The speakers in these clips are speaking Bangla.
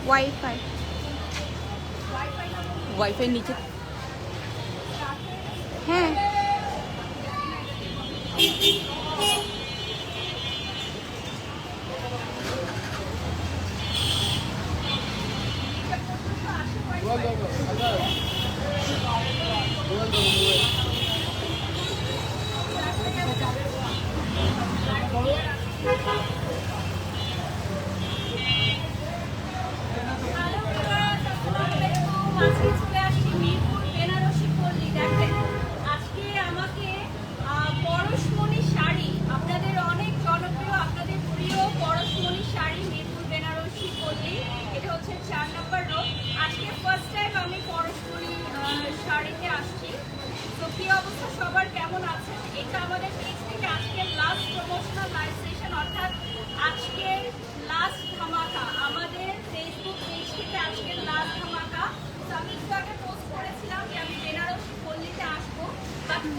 ওয়াইফাই ওয়াইফাই নিচে হ্যাঁ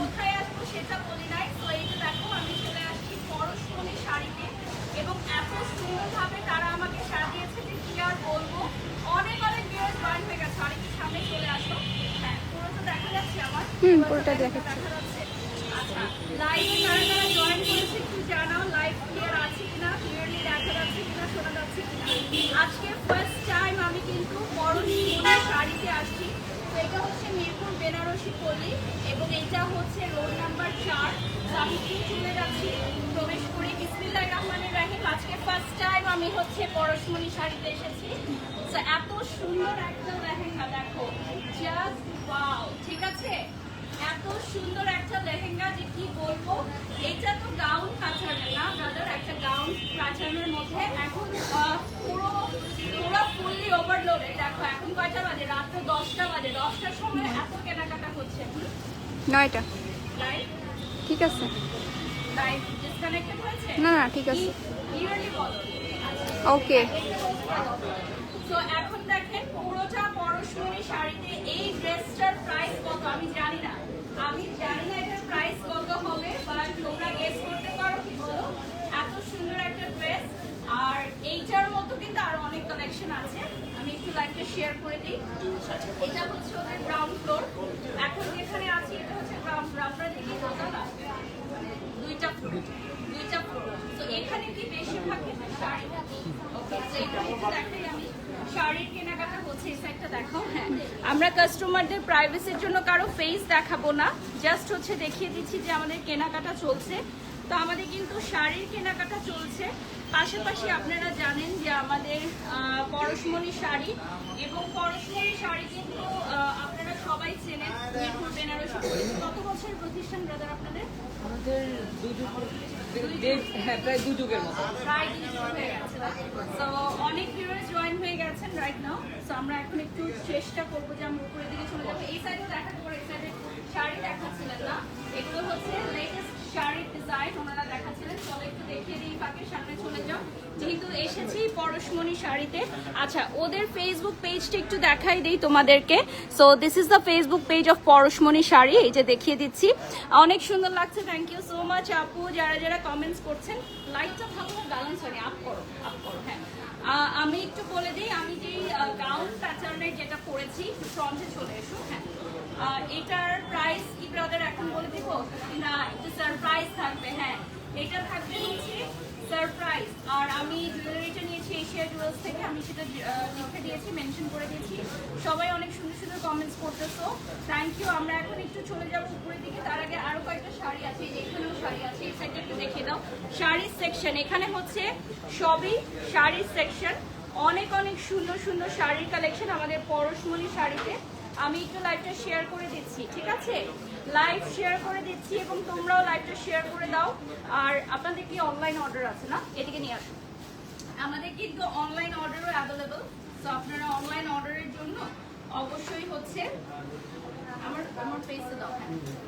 কোথায় আসবো সেটা বলি নাই। তো এই যে দেখো আমি চলে আসছি পরশমণি শাড়িতে এবং এত সুন্দরভাবে তারা আমাকে সাজিয়েছে যে কি আর বলবো। অনেক অনেক ভিউয়ার্স জয়েন হয়ে গেছে। আর কি সামনে চলে আসো। হ্যাঁ পুরোটা দেখা যাচ্ছে আমার? পুরোটা দেখা যাচ্ছে। আচ্ছা লাইভে কারা কারা জয়েন করেছে একটু জানাও। লাইভ ক্লিয়ার আছে কিনা, ক্লিয়ারলি দেখা যাচ্ছে কিনা, শোনা যাচ্ছে কিনা। আজকে ফার্স্ট টাইম আমি কিন্তু পরশমণি শাড়িতে আসছি। তো এটা হচ্ছে মিরপুর বেনারসি পল্লী এবং এটা হচ্ছে রোড নাম্বার 4। আমি চলে যাচ্ছি, প্রবেশ করি। বিসমিল্লাহির রহমানির রহিম। আজকে ফার্স্ট টাইম আমি হচ্ছে পরশমণি শাড়িতে এসেছি। তো এত সুন্দর একটা লেহেঙ্গা দেখো, জাস্ট ওয়াও। ঠিক আছে, এত সুন্দর একটা লেহেঙ্গা যে কি বলবো। এটা তো গাউন প্যাটার্নের না ব্রাদার, একটা গাউন প্যাটার্নের মধ্যে এখন পুরো ফুললি ওভারলোডেড। দেখো এখন কয়টা বাজে? রাত্রে 10টা বাজে। 10টার সময় এত কেনাকাটা হচ্ছে। 9টা লাইভ ঠিক আছে লাইভ ডিসকানেক্টেড হয়েছে? না না ঠিক আছে ক্লিয়ারলি বলো। ওকে তো এখন দেখেন পুরোটা পরশমণি শাড়িতে এই ড্রেসটার প্রাইস কত আমি জানি না। এটার প্রাইস কত হবে, বাট তোমরা গেস করতে পারো কি বলো। এত সুন্দর একটা ড্রেস। আর এইটার মতো কিন্তু আরো অনেক কালেকশন আছে, আমি একটু লাইভটা শেয়ার করে দিই। এটা হচ্ছে ওদের গ্রাউন্ড ফ্লোর। এখন যেখানে আছি এটা হচ্ছে গ্রাউন্ড ফ্লোর। আপনারা দেখি দোতলা, দুইটা ফ্লোর। তো এখানে কি বেশিরভাগ কিন্তু শাড়ি। ওকে, তো এটা একটু দেখাই আমি। শাড়ির কেনাকাটা হচ্ছে এই সাইডটা দেখো। হ্যাঁ, আমরা কাস্টমারদের প্রাইভেসির জন্য কারো ফেস দেখাবো না, জাস্ট হচ্ছে দেখিয়ে দিচ্ছি যে আমাদের কেনাকাটা চলছে। তো আমাদের কিন্তু শাড়ির কেনাকাটা চলছে, পাশাপাশি আপনারা জানেন যে আমাদের পরশমণি শাড়ি এবং পরশমণি শাড়ি কিন্তু আপনারা সবাই চেনেন। মিরপুর বেনারসি কত বছরের প্রতিষ্ঠান ব্রাদার আপনাদের? আমাদের প্রায় 2 যুগের মতো। প্রায় 2 যুগ হয়ে গেছে। তো অনেক ভিউয়ার্স জয়েন হয়ে গেছেন রাইট নাও। তো আমরা এখন একটু চেষ্টা করবো যে আমরা উপরের দিকে চলে যাবো। এই সাইডে দেখাতে পারো, এই সাইডে শাড়ি দেখাচ্ছিলেন না, এগুলো হচ্ছে লেটেস্ট শাড়ির ডিজাইন ওনারা দেখাচ্ছিলেন। চলো একটু দেখিয়ে দিই, ফাঁকে সামনে চলে যাও যেহেতু এসেছি পরশমণি শাড়িতে। আচ্ছা ওদের ফেসবুক পেজটা একটু দেখাই দিই তোমাদেরকে। So this is the Facebook page of Parashmoni Saree, এই যে দেখিয়ে দিচ্ছি। অনেক সুন্দর লাগছে, থ্যাংক ইউ সো মাচ আপু যারা যারা কমেন্টস করছেন। লাইটটা ভালো ব্যালেন্স হয়নি, আপ করো। হ্যাঁ আমি একটু বলে দিই, আমি যেই গাউন প্যাটার্নের যেটা পরেছি ফ্রন্টে চলে এসো। হ্যাঁ এটার প্রাইস কি ব্রাদার এখন বলে দিব না, একটু সারপ্রাইজ থাকবে। হ্যাঁ এটা থাকবে হচ্ছে সারপ্রাইজ। আর আমি জুয়েলারিটা নিয়েছি এশিয়া জুয়েলার্স থেকে, আমি সেটা লিখে দিয়েছি, মেনশন করে দিয়েছি। সবাই অনেক সুন্দর সুন্দর কমেন্টস করতেছো, থ্যাংক ইউ। আমরা এখন একটু চলে যাবো উপরের দিকে। তার আগে আরো কয়েকটা শাড়ি আছে, এখানেও শাড়ি আছে, এই সাইডটা একটু দেখিয়ে দাও। শাড়ির সেকশন এখানে হচ্ছে সবই শাড়ির সেকশন। অনেক অনেক সুন্দর সুন্দর শাড়ির কালেকশন আমাদের পরশমণি শাড়িতে। আমি একটু লাইভটা শেয়ার করে দিচ্ছি, ঠিক আছে? লাইভ শেয়ার করে দিচ্ছি এবং তোমরাও লাইভটা শেয়ার করে দাও। আর আপনাদের কি অনলাইন অর্ডার আছে না? এদিকে নিয়ে আসুন। আমাদের কিন্তু অনলাইন অর্ডারও অ্যাভেলেবল। তো আপনারা অনলাইন অর্ডারের জন্য অবশ্যই হচ্ছে আমার পেজে দাও।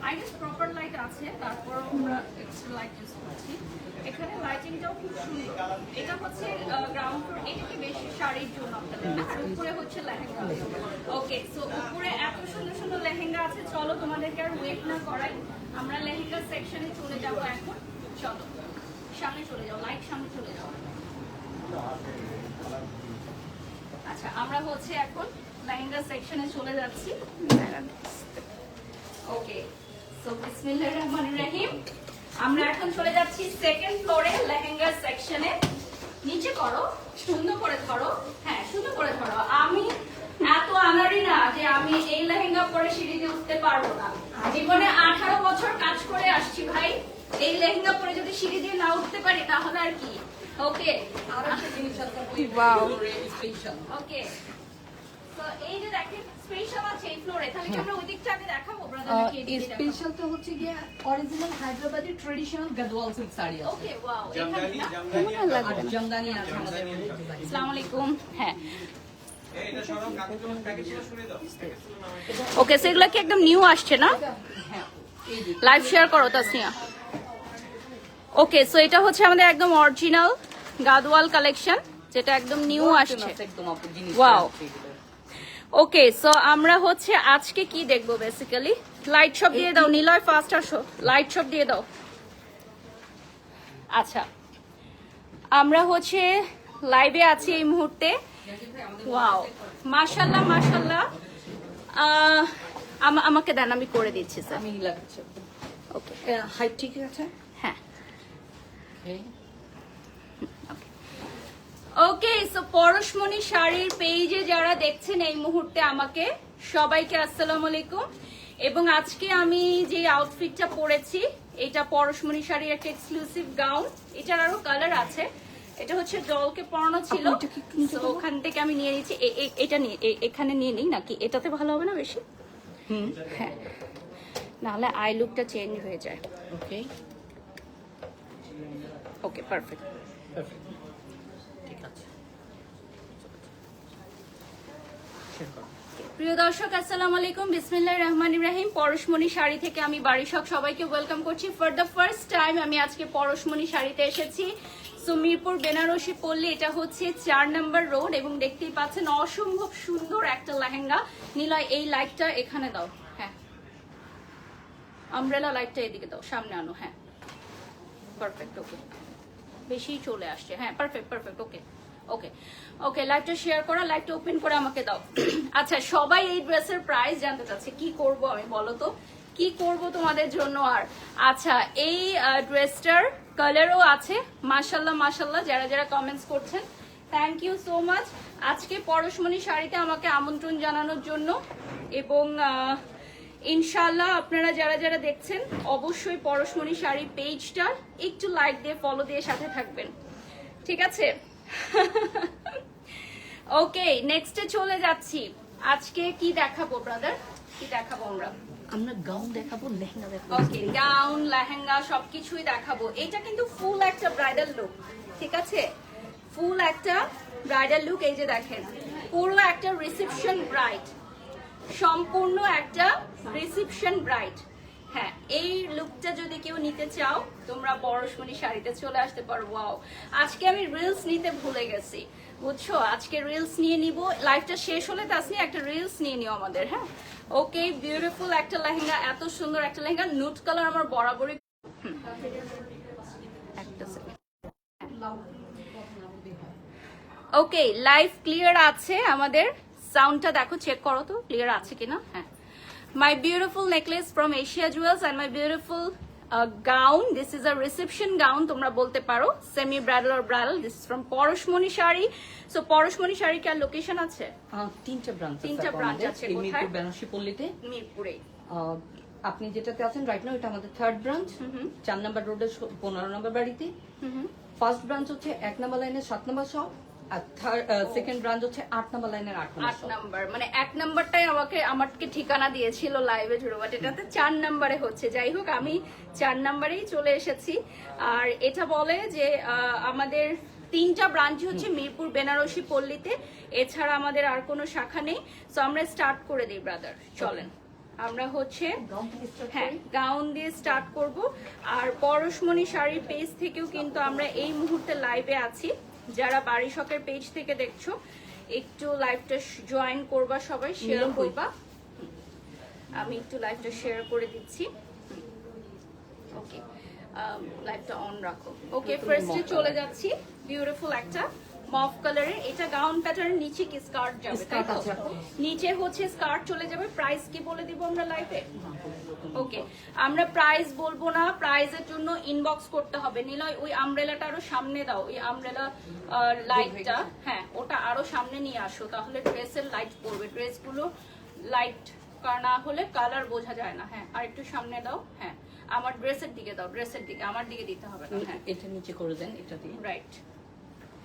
আই গেস প্রপার লাইট আছে, তারপর আমরা এক্সট্রা লাইট ইউজ করছি। এখানে লাইটিংটাও খুব সুন্দর। এটা হচ্ছে গ্রাউন্ড ফ্লোর, এটা কি বেশি শাড়ির জন্য আপনাদের না, আর উপরে হচ্ছে লেহেঙ্গা। ওকে, সো উপরে এত সুন্দর সুন্দর লেহেঙ্গা আছে। চলো তোমাদেরকে আর ওয়েট না করাই, আমরা লেহেঙ্গা সেকশনে চলে যাব এখন। চলো সামনে চলে যাও, লাইট সামনে চলে যাও। আচ্ছা আমরা হচ্ছে এখন লেহেঙ্গা সেকশনে চলে যাচ্ছি। ওকে, সো বিসমিল্লাহির রহমানির রহিম। আমরা এখন চলে যাচ্ছি সেকেন্ড ফ্লোরে লেহেঙ্গা সেকশনে। নিচে করো, সুন্দর করে ধরো, হ্যাঁ সুন্দর করে ধরো। আমি এত আনাড়ি না যে আমি এই লেহেঙ্গা পরে সিঁড়ি দিয়ে উঠতে পারবো না। জীবনে 18 বছর কাজ করে আসছি ভাই, এই লেহেঙ্গা পরে যদি সিঁড়ি দিয়ে না উঠতে পারি তাহলে আর কি। ওকে, আর একটা জিনিস আছে, Wow. স্পেশাল। ওকে, তো এই যে দেখেন স্পেশাল আছে এই ফ্লোরে, তাহলে কি আমরা ওই দিকটা আগে দেখাবো ব্রাদার নাকি এই দিকটা দেখাবো? স্পেশালটা হচ্ছে গিয়ে original Hyderabadi traditional Gadwal silk sari আছে। ওকে, ওয়াও, জামদানি এখানে জামদানি আর জামদানি আছে আমাদের মধ্যে। আসসালামু আলাইকুম। হ্যাঁ, এটা সরো কাগজের প্যাকেজগুলো শুনে দাও প্যাকেজগুলো নাও ওকে, সেগুলো কি একদম নিউ আসছে না? হ্যাঁ, এই যে লাইভ শেয়ার করো তাসনিয়া। ওকে, সো এটা হচ্ছে আমাদের একদম অরিজিনাল গাদওয়াল কালেকশন, যেটা একদম নিউ আসছে। একদম আপু জিনিস। Wow. ওকে, সো আমরা হচ্ছে আজকে কি দেখবো বেসিক্যালি। লাইট শপ দিয়ে দাও নিলয়, ফাস্ট আসো, লাইট শপ দিয়ে দাও। আচ্ছা, আমরা হচ্ছে লাইভে আছি এই মুহূর্তে। ওয়াও, মাশাল্লাহ মাশাল্লাহ। আমাকে দেন, আমি করে দিচ্ছি স্যার। আমি লাগাচ্ছি। ওকে, হাইট ঠিক আছে? হ্যাঁ। ওকে। ওকে, সো পরশমণি শাড়ির পেজে যারা দেখছেন এই মুহূর্তে আমাকে, সবাইকে আসসালামু আলাইকুম। এবং আজকে আমি যে আউটফিটটা পরেছি এটা পরশমণি শাড়ির একটা এক্সক্লুসিভ গাউন। এটার আরো কালার আছে। এটা হচ্ছে ডলকে পরানো ছিল, তো ওখান থেকে আমি নিয়ে নিয়েছি। এটা নিয়ে এখানে নিয়ে নিই নাকি, এটাতে ভালো হবে না বেশি? হ্যাঁ, নাহলে আই লুকটা চেঞ্জ হয়ে যায়। ওকে। ওকে, পারফেক্ট। ঠিক আছে। শেয়ার করো। প্রিয় দর্শক আসসালামু আলাইকুম, বিসমিল্লাহির রহমানির রহিম। পরশমণি শাড়ি থেকে আমি বারিশক সবাইকে ওয়েলকাম করছি। ফর দ্য ফার্স্ট টাইম আমি আজকে পরশমণি শাড়িতে এসেছি। সো মিরপুর বেনারসি পল্লী, এটা হচ্ছে 4 নম্বর রোড, এবং দেখতেই পাচ্ছেন অসম্ভব সুন্দর একটা লেহেঙ্গা। নিলয় এই লাইটটা এখানে দাও, হ্যাঁ আমব্রেলা লাইটটা এদিকে দাও, সামনে আনো, হ্যাঁ পারফেক্ট। ওকে, বেশি চলে আসছে, হ্যাঁ পারফেক্ট পারফেক্ট। ওকে ওকে ওকে, লাইভটা শেয়ার করা, লাইভটা ওপেন করে আমাকে দাও। আচ্ছা, সবাই এই ড্রেসের প্রাইস জানতে চাচ্ছে, কি করব আমি বলো তো, কি করব তোমাদের জন্য। আর আচ্ছা, এই ড্রেসটার কালারও আছে। মাশাল্লাহ মাশাল্লাহ, যারা যারা কমেন্টস করছেন থ্যাংক ইউ সো মাচ আজকে পরশমণি শাড়িতে আমাকে আমন্ত্রণ জানানোর জন্য। এবং ইনশাল্লাহ আপনারা যারা যারা দেখছেন অবশ্যই পরশমণি শাড়ি পেজটা একটু লাইক দিয়ে ফলো দিয়ে সাথে থাকবেন, ঠিক আছে? ওকে, নেক্সটে চলে যাচ্ছি। আজকে কি দেখাবো ব্রাদার, কি দেখাবো আমরা গাউন দেখাবো, লেহেঙ্গা দেখাবো। ওকে, গাউন লেহেঙ্গা সবকিছুই দেখাবো। এটা কিন্তু ফুল একটা ব্রাইডাল লুক, ঠিক আছে? ফুল একটা ব্রাইডাল লুক। এই যে দেখেন, পুরো একটা রিসেপশন ব্রাইড, সম্পূর্ণ একটা রিসেপশন ব্রাইড। হ্যাঁ, এই লুকটা যদি কেউ নিতে চাও তোমরা পরশমণি শাড়িতে চলে আসতে পারো। ওয়াও, আজকে আমি রিলস নিতে ভুলে গেছি, বুঝছো? আজকে রিলস নিয়ে নিব, লাইভটা শেষ হলে তাসনি একটা রিলস নিয়ে নিও আমাদের, হ্যাঁ? ওকে, বিউটিফুল একটা লেহেঙ্গা, এত সুন্দর একটা লেহেঙ্গা, নুট কালার আমার বরাবরই। একটা সেকেন্ড। ওকে, লাইভ ক্লিয়ার আছে আমাদের, সাউন্ডটা দেখো, চেক করো তো ক্লিয়ার আছে কিনা। হ্যাঁ, my beautiful necklace from Asia Jewels and my beautiful gown. This is a reception gown, তোমরা বলতে পারো semi bridal or bridal. This is from Parashmoni Saree. So Parashmoni Saree কি আর লোকেশন আছে? তিনটা ব্রাঞ্চ আছে। তিনটা ব্রাঞ্চ আছে, কোথায়? মিরপুর বেনারসি পল্লীতে। মিরপুরে। আপনি যেটাতে আছেন রাইট নাও, এটা আমাদের থার্ড ব্রাঞ্চ, 4 নম্বর রোডের 15 নম্বর বাড়িতে। ফার্স্ট ব্রাঞ্চ হচ্ছে 1 নম্বর লাইনের 7 নম্বর শপ, আর সেকেন্ড ব্রাঞ্চ হচ্ছে 8 নম্বর লাইনের 8 নম্বর 8 শপ। নাম্বার, মানে 1 নাম্বারটাই আমাকে ঠিকানা দিয়েছিল লাইভে জুড়ে, বাট এটাতে 4 নাম্বারে হচ্ছে। যাই হোক, আমি 4 নাম্বারেই চলে এসেছি। আর এটা বলে যে আমাদের 3টা ব্রাঞ্চ হচ্ছে মিরপুর বেনারসি পল্লীতে, এছাড়া আমাদের আর কোনো শাখা নেই। সো আমরা স্টার্ট করে দিই ব্রাদার, চলেন আমরা হচ্ছে হ্যাঁ গাউন দিয়ে স্টার্ট করব। আর পরশমণি শাড়ির পেজ থেকেও কিন্তু আমরা এই মুহূর্তে লাইভে আছি। যারা বারিশকের পেজ থেকে দেখছো একটু লাইভটা জয়েন করবা, সবাই শেয়ার করবা। আমি একটু লাইভটা শেয়ার করে দিচ্ছি। ওকে, লাইভটা অন রাখো। ওকে, ফার্স্টে চলে যাচ্ছি। বিউটিফুল একটা মফ কালারের, এটা গাউন প্যাটার্ন, নিচে কি স্কার্ট যাবে তাই Skirt তো? আছে আপু। নিচে হচ্ছে স্কার্ট চলে যাবে। প্রাইস কি বলে দিব আমরা লাইভে? ওকে, আমরা প্রাইস বলবো না, প্রাইজের জন্য ইনবক্স করতে হবে। নিলয় ওই আমব্রেলাটা আরো সামনে দাও, ওই আমব্রেলা লাইটটা, হ্যাঁ ওটা আরো সামনে নিয়ে আসো, তাহলে ড্রেসের লাইট পড়বে। ড্রেসগুলো লাইট না হলে কালার বোঝা যায় না। হ্যাঁ আর একটু সামনে দাও, হ্যাঁ আমার ড্রেসের দিকে দাও, ড্রেসের দিকে, আমার দিকে দিতে হবে না। হ্যাঁ এটা নিচে করে দেন, এটা দিয়ে। রাইট,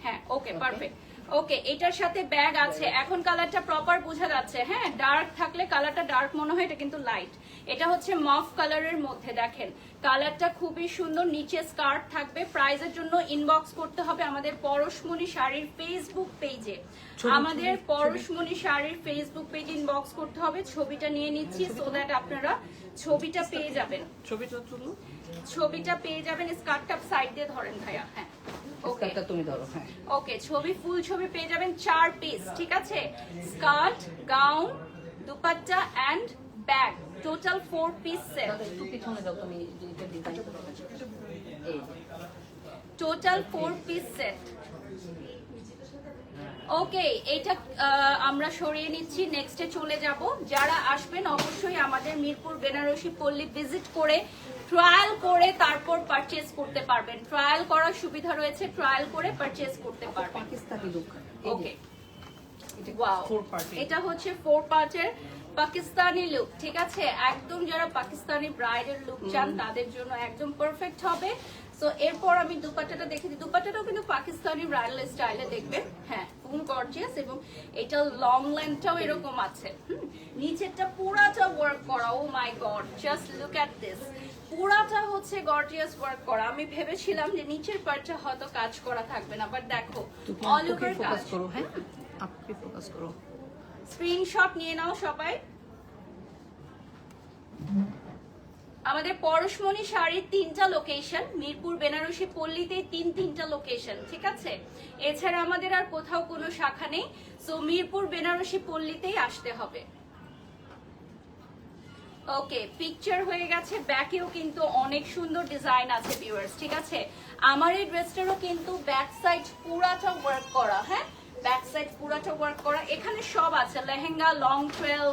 হ্যাঁ ওকে পারফেক্ট। ওকে, এটার সাথে ব্যাগ আছে। এখন কালারটা প্রপার বোঝা যাচ্ছে। হ্যাঁ ডার্ক থাকলে কালারটা ডার্ক মনে হয়, এটা কিন্তু লাইট। এটা হচ্ছে মফ কালারের মধ্যে, দেখেন কালারটা খুবই সুন্দর। নিচে স্কার্ট থাকবে। প্রাইজের জন্য ইনবক্স করতে হবে আমাদের পরশমণি শাড়ির ফেসবুক পেজে। আমাদের পরশমণি শাড়ির ফেসবুক পেজে ইনবক্স করতে হবে। ছবিটা নিয়ে নিচ্ছি সো দ্যাট আপনারা ছবিটা পেয়ে যাবেন। ছবিটা তুলো, ছবিটা পেয়ে যাবেন। স্কার্টটা সাইড দিয়ে ধরেন ভাইয়া। হ্যাঁ ওকে, এটা তুমি ধরো। হ্যাঁ ওকে, ছবি ফুল ছবি পেয়ে যাবেন 4 পিস, ঠিক আছে? Skirt, gown, dupatta and bag, total 4 piece set. দাদা একটু পিছনে যাও তুমি, যে এটা ডিজাইন করো। এই টোটাল 4 পিস সেট। ওকে, এইটা আমরা সরিয়ে নিচ্ছি। নেক্সটে চলে যাব। যারা আসবেন অবশ্যই আমাদের মিরপুর বেনারসি পল্লী ভিজিট করে ট্রায়াল করে তারপর পারচেজ করতে পারবেন। ট্রায়াল করার সুবিধা রয়েছে, ট্রায়াল করে পারচেজ করতে পারবেন। পাকিস্তানি লুক। ওকে, ওয়াও, এটা হচ্ছে 4 পার্টের পাকিস্তানি লুক, ঠিক আছে? একদম যারা পাকিস্তানি ব্রাইডের লুক চান তাদের জন্য একদম পারফেক্ট হবে। সো এরপর আমি দুপাট্টাটা দেখে দিই। দুপাট্টাটাও কিন্তু পাকিস্তানি ব্রাইডাল স্টাইলে দেখবেন। হ্যাঁ ফুল গর্জিয়াস, এবং এটা লং লেন্থটাও এরকম আছে। নিচেরটা পুরাটা ওয়ার্ক করা। Oh my God, just look at this. পুরাটা হচ্ছে গর্জিয়াস ওয়ার্ক করা। আমি ভেবেছিলাম যে নিচের পার্টটা হয়তো কাজ করা থাকবে না, বাট দেখো অল ওভার কাজ। ফোকাস করো। হ্যাঁ আপনি ফোকাস করো। স্ক্রিনশট নিয়ে নাও সবাই। আমাদের পরশমণি শাড়ির 3টা লোকেশন, মিরপুর বেনারসি পল্লীতে 3টা লোকেশন, ঠিক আছে? এছাড়া আমাদের আর কোথাও কোনো শাখা নেই। সো মিরপুর বেনারসি পল্লীতেই আসতে হবে। ওকে, পিকচার হয়ে গেছে। ব্যাকেও কিন্তু অনেক সুন্দর ডিজাইন আছে ভিউয়ার্স, ঠিক আছে? আমার এই ড্রেসটারও কিন্তু ব্যাক সাইড পুরাটা ওয়ার্ক করা। হ্যাঁ ব্যাক সাইড পুরাটা ওয়ার্ক করা। এখানে সব আছে, lehenga, long trail,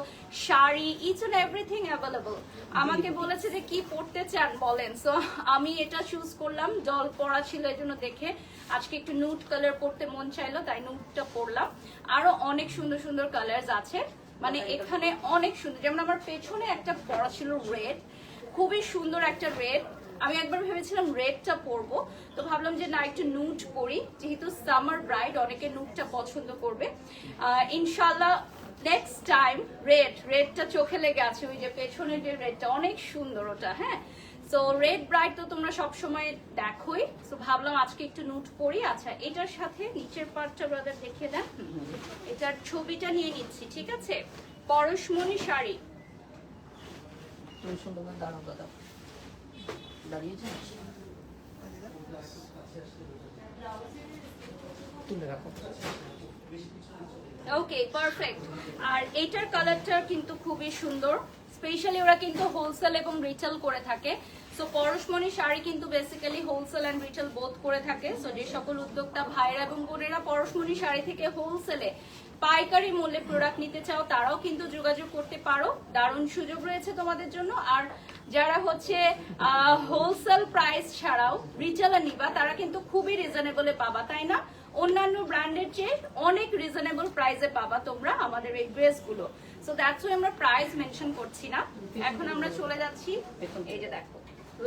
sari, each and everything available. আমাকে বলেছে যে কি পড়তে চান বলেন, সো আমি এটা চুজ করলাম। জল পড়া ছিল এই জন্য দেখে আজকে একটু নুট কালার পড়তে মন চাইলো, তাই নুটটা পরলাম। আরো অনেক সুন্দর সুন্দর কালার আছে, মানে এখানে অনেক সুন্দর। যেমন আমার পেছনে একটা পরা ছিল রেড, খুবই সুন্দর একটা রেড। আমি একবার ভেবেছিলাম রেডটা পরবো, তো ভাবলাম যে না একটু নুট পরি, যেহেতু সামার ব্রাইড অনেকে নুটটা পছন্দ করবে। ইনশাল্লাহ নেক্সট টাইম রেডটা চোখে লেগে আছে, ওই যে পেছনের যে রেডটা অনেক সুন্দর ওটা। হ্যাঁ সো রেড ব্রাইড তো তোমরা সবসময় দেখোই, তো ভাবলাম আজকে একটু নুট পরি। আচ্ছা এটার সাথে নিচের পার্টটা ব্রাদার দেখিয়ে দেন। এটার ছবিটা নিয়ে নিচ্ছি, ঠিক আছে? পরশমণি শাড়ি। তুমি সুন্দর করে দাঁড়াও দাদা, দাঁড়িয়েছে তুলে রাখো। Okay perfect. আর এইটার কালারটা কিন্তু খুবই সুন্দর। স্পেশালি ওরা কিন্তু হোলসেল এবং রিটেল করে থাকে। সো পরশমণি শাড়ি কিন্তু basically wholesale and retail both করে থাকে। সো যে সকল উদ্যোক্তা ভাইরা এবং বোনেরা পরশমণি শাড়ি থেকে হোলসেলে পাইকারি মূল্যে প্রোডাক্ট নিতে চাও তারাও কিন্তু যোগাযোগ করতে পারো। দারুণ সুযোগ রয়েছে তোমাদের জন্য। আর যারা হচ্ছে হোলসেল প্রাইস ছাড়াও রিটেলে নিবা তারা কিন্তু খুবই রিজনেবলে পাবা, তাই না? অন্যান্য ব্র্যান্ডের চেয়ে অনেক রিজনেবল প্রাইসে পাবা তোমরা আমাদের এই ড্রেসগুলো। সো দ্যাটস ওয়াই আমরা প্রাইস মেনশন করছি না। এখন আমরা চলে যাচ্ছি, এই যে দেখো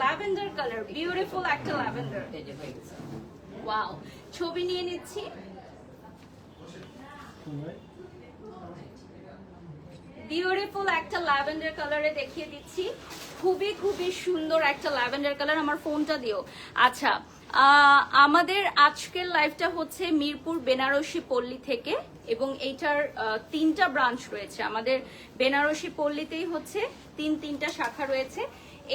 ল্যাভেন্ডার কালার, বিউটিফুল একটা ল্যাভেন্ডার। ওয়াও, ছবি নিয়ে নিচ্ছি। বিউটিফুল একটা ল্যাভেন্ডার কালারে দেখিয়ে দিচ্ছি। খুবই খুবই সুন্দর একটা ল্যাভেন্ডার কালার। আমার ফোনটা দিও। আচ্ছা আমাদের আজকের লাইভটা হচ্ছে মিরপুর বেনারসি পল্লী থেকে, এবং এইটার 3টা ব্রাঞ্চ রয়েছে। আমাদের বেনারসি পল্লীতেই হচ্ছে 3টা শাখা রয়েছে।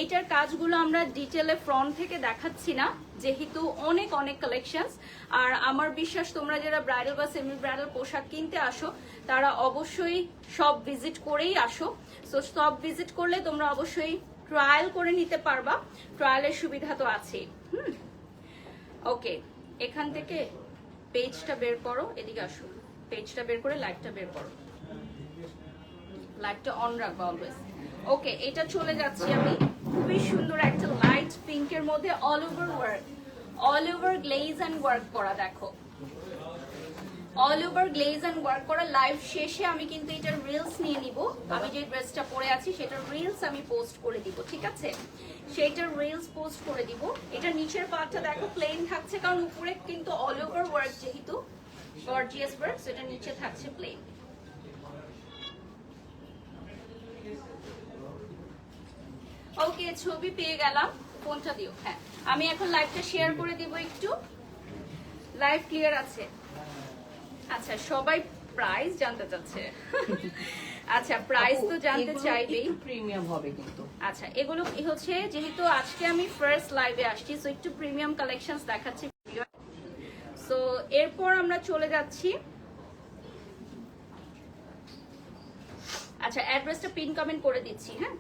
এইটার কাজগুলো আমরা ডিটেলে ফ্রন্ট থেকে দেখাচ্ছি না, যেহেতু অনেক অনেক কালেকশনস। আর আমার বিশ্বাস তোমরা যারা ব্রাইডাল বা সেমি ব্রাইডাল পোশাক কিনতে আসো তারা অবশ্যই সব ভিজিট করেই আসো। সো সব ভিজিট করলে তোমরা অবশ্যই ট্রায়াল করে নিতে পারবা, ট্রায়ালের সুবিধা তো আছেই। ওকে, এখান থেকে পেজটা বের করো, এদিকে আসো, পেজটা বের করে লাইটটা বের করো, লাইটটা অন রাখবো অলওয়েজ। ওকে, এটা চলে যাচ্ছি আমি খুবই সুন্দর একটা লাইট পিঙ্কের মধ্যে all over work, all over glaze and work করা। দেখো all over glaze and work করা। লাইভ শেষে আমি কিন্তু এটার রিলস নিয়ে নিব, আমি যে ড্রেসটা পরে আছি সেটার রিলস আমি পোস্ট করে দিব, ঠিক আছে? সেইটার রিলস পোস্ট করে দিব। এটা নিচের পার্টটা দেখো প্লেন থাকছে, কারণ উপরে কিন্তু অল ওভার ওয়ার্ক, যেহেতু গর্জিয়াস ওয়ার্ক, সেটা নিচে থাকছে প্লেন। ওকে, ছবি পেয়ে গেলাম, ফোনটা দিও। হ্যাঁ, আমি এখন লাইভটা শেয়ার করে দিব, একটু লাইভ ক্লিয়ার আছে? আচ্ছা, সবাই প্রাইস জানতে চাচ্ছে। আচ্ছা, প্রাইস তো জানতে চাইবেই, প্রিমিয়াম হবে কিন্তু। আচ্ছা, এগুলো হচ্ছে যেহেতু আজকে আমি ফার্স্ট লাইভে আসছি, সো একটু প্রিমিয়াম কালেকশনস দেখাচ্ছি। সো এরপর আমরা চলে যাচ্ছি। আচ্ছা, অ্যাড্রেসটা পিন কমেন্ট করে দিচ্ছি। হ্যাঁ,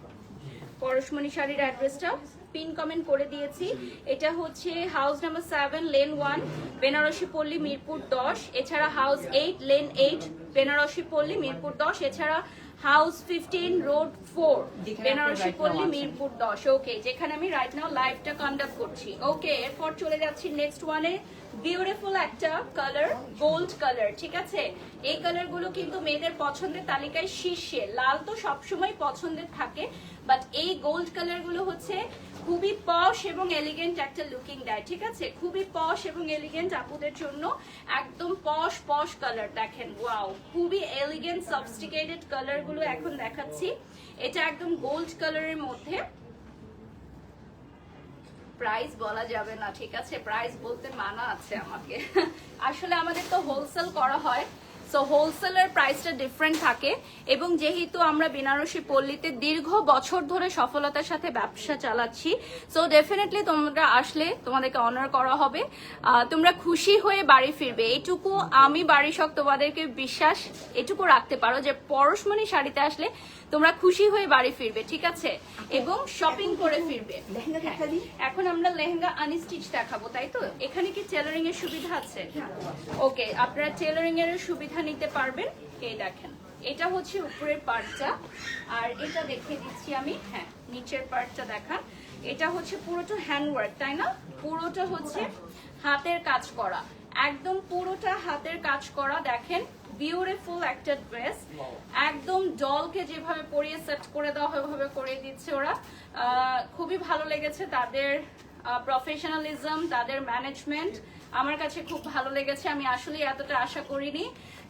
পরশমণি শাড়ির অ্যাড্রেসটা পিন কমেন্ট করে দিয়েছি। এটা হচ্ছে হাউস নাম্বার 7 লেন 1 বেনারসি পল্লী মিরপুর 10, এছাড়া হাউস 8 লেন 8 বেনারসি পল্লী মিরপুর 10, এছাড়া হাউস 15 রোড 4 বেনারসি পল্লী মিরপুর 10। ওকে, যেখানে আমি রাইট নাও লাইভটা কন্ডাক্ট করছি। ওকে, এরপর চলে যাচ্ছি নেক্সট ওয়ানে। বিউটিফুল একটা কালার, গোল্ড কালার, ঠিক আছে? এই কালার গুলো কিন্তু মেয়েদের পছন্দের তালিকায় শীর্ষে। লাল তো সবসময় পছন্দের থাকে, বাট এই গোল্ড কালার গুলো হচ্ছে খুবই পশ এবং এলিগেন্ট একটা লুকিং দেয়, ঠিক আছে? খুবই পশ এবং এলিগেন্ট আপুদের জন্য একদম পশ পশ কালার। দেখেন, ওয়াও, খুবই এলিগেন্ট সফিস্টিকেটেড কালার গুলো এখন দেখাচ্ছি। এটা একদম গোল্ড কালারের মধ্যে। প্রাইস বলা যাবে না, ঠিক আছে? প্রাইস বলতে মানা আছে আমাকে। আসলে আমাদের তো হোলসেল করা হয়, সো হোলসেলের প্রাইসটা ডিফারেন্ট থাকে। এবং যেহেতু আমরা বেনারসি পল্লীতে দীর্ঘ বছর ধরে সফলতার সাথে ব্যবসা চালাচ্ছি, সো ডেফিনেটলি তোমরা আসলে তোমাদেরকে অনার করা হবে, তোমরা খুশি হয়ে বাড়ি ফিরবে। এইটুকু আমি বাড়ি শখ তোমাদেরকে বিশ্বাস এটুকু রাখতে পারো যে পরশমণি শাড়িতে আসলে তোমরা খুশি হয়ে বাড়ি ফিরবে, ঠিক আছে? এবং শপিং করে ফিরবে। এখন আমরা লেহেঙ্গা আনস্টিচ দেখাবো, তাই তো? এখানে কি টেলারিং এর সুবিধা আছে? ওকে, আপনারা টেলারিং এর সুবিধা নিতে পারবেন। এই দেখেন, এটা হচ্ছে উপরের পার্টটা, আর এটা দেখিয়ে দিচ্ছি আমি। হ্যাঁ, নিচের পার্টটা দেখান। এটা হচ্ছে পুরোটা হ্যান্ডওয়ার্ক, তাই না? পুরোটা হচ্ছে হাতের কাজ করা, একদম পুরোটা হাতের কাজ করা। দেখেন, বিউটিফুল একটা ড্রেস, একদম ডলকে যেভাবে পরিয়ে সেট করে দেওয়া হয় ওইভাবে করে দিচ্ছে ওরা। খুবই ভালো লেগেছে তাদের প্রফেশনালিজম, তাদের ম্যানেজমেন্ট আমার কাছে খুব ভালো লেগেছে। আমি আসলে এতটা আশা করিনি,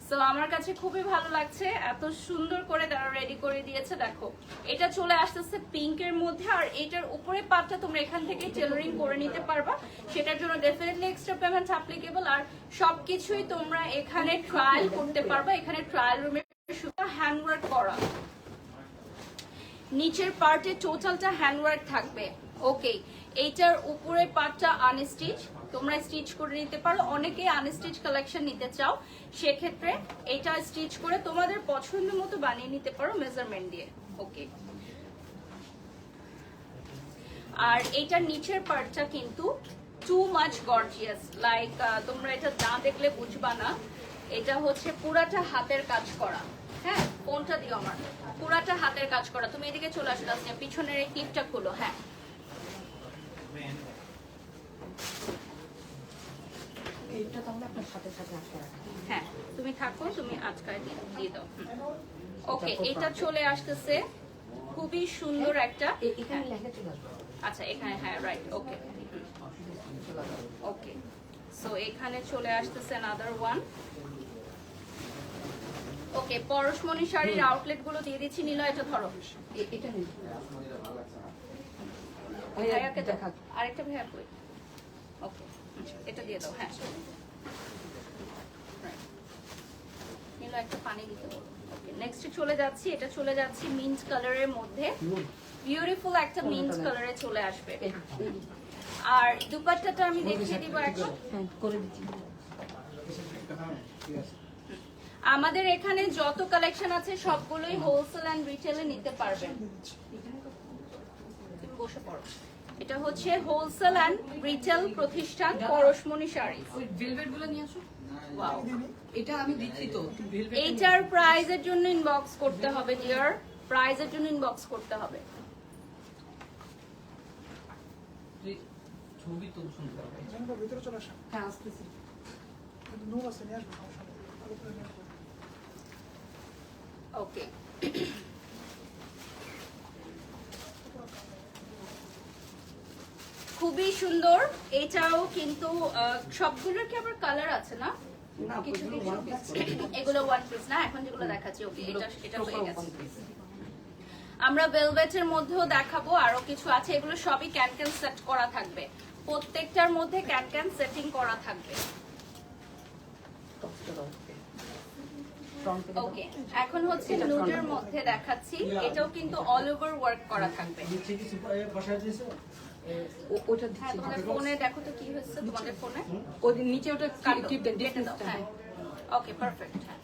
সো আমার কাছে খুবই ভালো লাগছে। এত সুন্দর করে তারা রেডি করে দিয়েছে। দেখো, এটা চলে আসতেছে পিঙ্কের মধ্যে, আর এটার উপরে পাটটা তোমরা এখান থেকে টেলারিং করে নিতে পারবা, সেটার জন্য ডেফিনেটলি এক্সট্রা পেমেন্ট অ্যাপ্লিকেবল। আর সবকিছুই তোমরা এখানে ট্রায়াল করতে পারবা। এখানে ট্রায়াল রুমে শুধু হ্যান্ডওয়ার্ক করা, নিচের পার্টে টোটালটা হ্যান্ডওয়ার্ক থাকবে। ওকে, এইটার উপরে পার্টটা আনস্টিচ, তোমরা স্টিচ করে নিতে পারো। অনেকে আনস্টিচ কালেকশন নিতে চাও, সেক্ষেত্রে এটা স্টিচ করে তোমাদের পছন্দ মতো বানিয়ে নিতে পারো মেজারমেন্ট দিয়ে। ওকে, আর এইটার নিচের পার্টটা কিন্তু টু মাচ গর্জিয়াস, লাইক তোমরা এটা না দেখলে বুঝবা না। এটা হচ্ছে পুরাটা হাতের কাজ করা। হ্যাঁ, কোনটা দিও আমার, পুরাটা হাতের কাজ করা। তুমি এদিকে চলে আসো, পিছনের এই ক্লিপটা খুলো। হ্যাঁ, হ্যাঁ, তুমি থাকো, তুমি আজকাল দিয়ে দাও। ওকে, এটা চলে আসতেছে খুবই সুন্দর একটা। আচ্ছা, এখানে, হ্যাঁ, রাইট। ওকে, ওকে, সো এখানে চলে আসতেছে another one। ওকে, পরশমণি শাড়ির আউটলেট গুলো দিয়ে দিচ্ছি। নিল, এটা ধরো, এটা নেই, ভাইয়াকে দেখা, আরেকটা ভাইয়া কই? ওকে, এটা দিয়ে দাও। হ্যাঁ, নিল, একটা পানি দিতে বলো। ওকে, নেক্সট চলে যাচ্ছি। এটা চলে যাচ্ছি মিন্ট কালারের মধ্যে, বিউটিফুল একটা মিন্ট কালারে চলে আসবে। আর দুপাট্টাটা আমি দেখিয়ে দিব এখন। করে দিচ্ছি। আমাদের এখানে যত কালেকশন আছে সবগুলোই হোলসেল এন্ড রিটেলে নিতে পারবেন। তুমি বসে পড়ো। এটা হচ্ছে হোলসেল এন্ড রিটেল প্রতিষ্ঠান পরশমণি শাড়ি। ওই ভেলভেট গুলো নিয়ে আসো। ওয়াও, এটা আমি দিচ্ছি তো velvet এর এইটার প্রাইজের জন্য ইনবক্স করতে হবে ডিয়ার, প্রাইজের জন্য ইনবক্স করতে হবে। মধ্যে ছবি তো সুন্দর হবে। ভিতরে চলে আসেন, হ্যাঁ আসতেছি। কিন্তু নূর আছে নিয়ে আসবেন, সমস্যা নেই, আলো করে নিয়ে আসবেন। ওকে, খুবই সুন্দর। এটাও কিন্তু সবগুলোর কি আবার কালার আছে না? না, কিছু ওগুলো কিছু one piece। এগুলো ওয়ান পিস না, এখন যেগুলো দেখাচ্ছি। ওকে, এটা এটা হয়ে proper গেছে। one piece। আমরা ভেলভেটের মধ্যেও দেখাবো, আরো কিছু আছে। এগুলো সবই ক্যান সেট করা থাকবে, প্রত্যেকটার মধ্যে ক্যান সেটিং করা থাকবে। টপসটা দাও। Front থেকে দাও। ওকে, এখন হচ্ছে এটা front নুডের থেকে। মধ্যে দেখাচ্ছি। এটাও কিন্তু অল ওভার ওয়ার্ক করা থাকবে। নিচে কি সুপার বসায় দিয়েছো? ওটা হ্যাঁ, দিচ্ছি। তোমাদের ফোনে দেখো তো কি হচ্ছে তোমাদের ফোনে। ওই নিচে ওটা ক্লিপ দেন, কেটে দাও, ডিসটেন্সটা। হ্যাঁ। ওকে, পারফেক্ট। হ্যাঁ,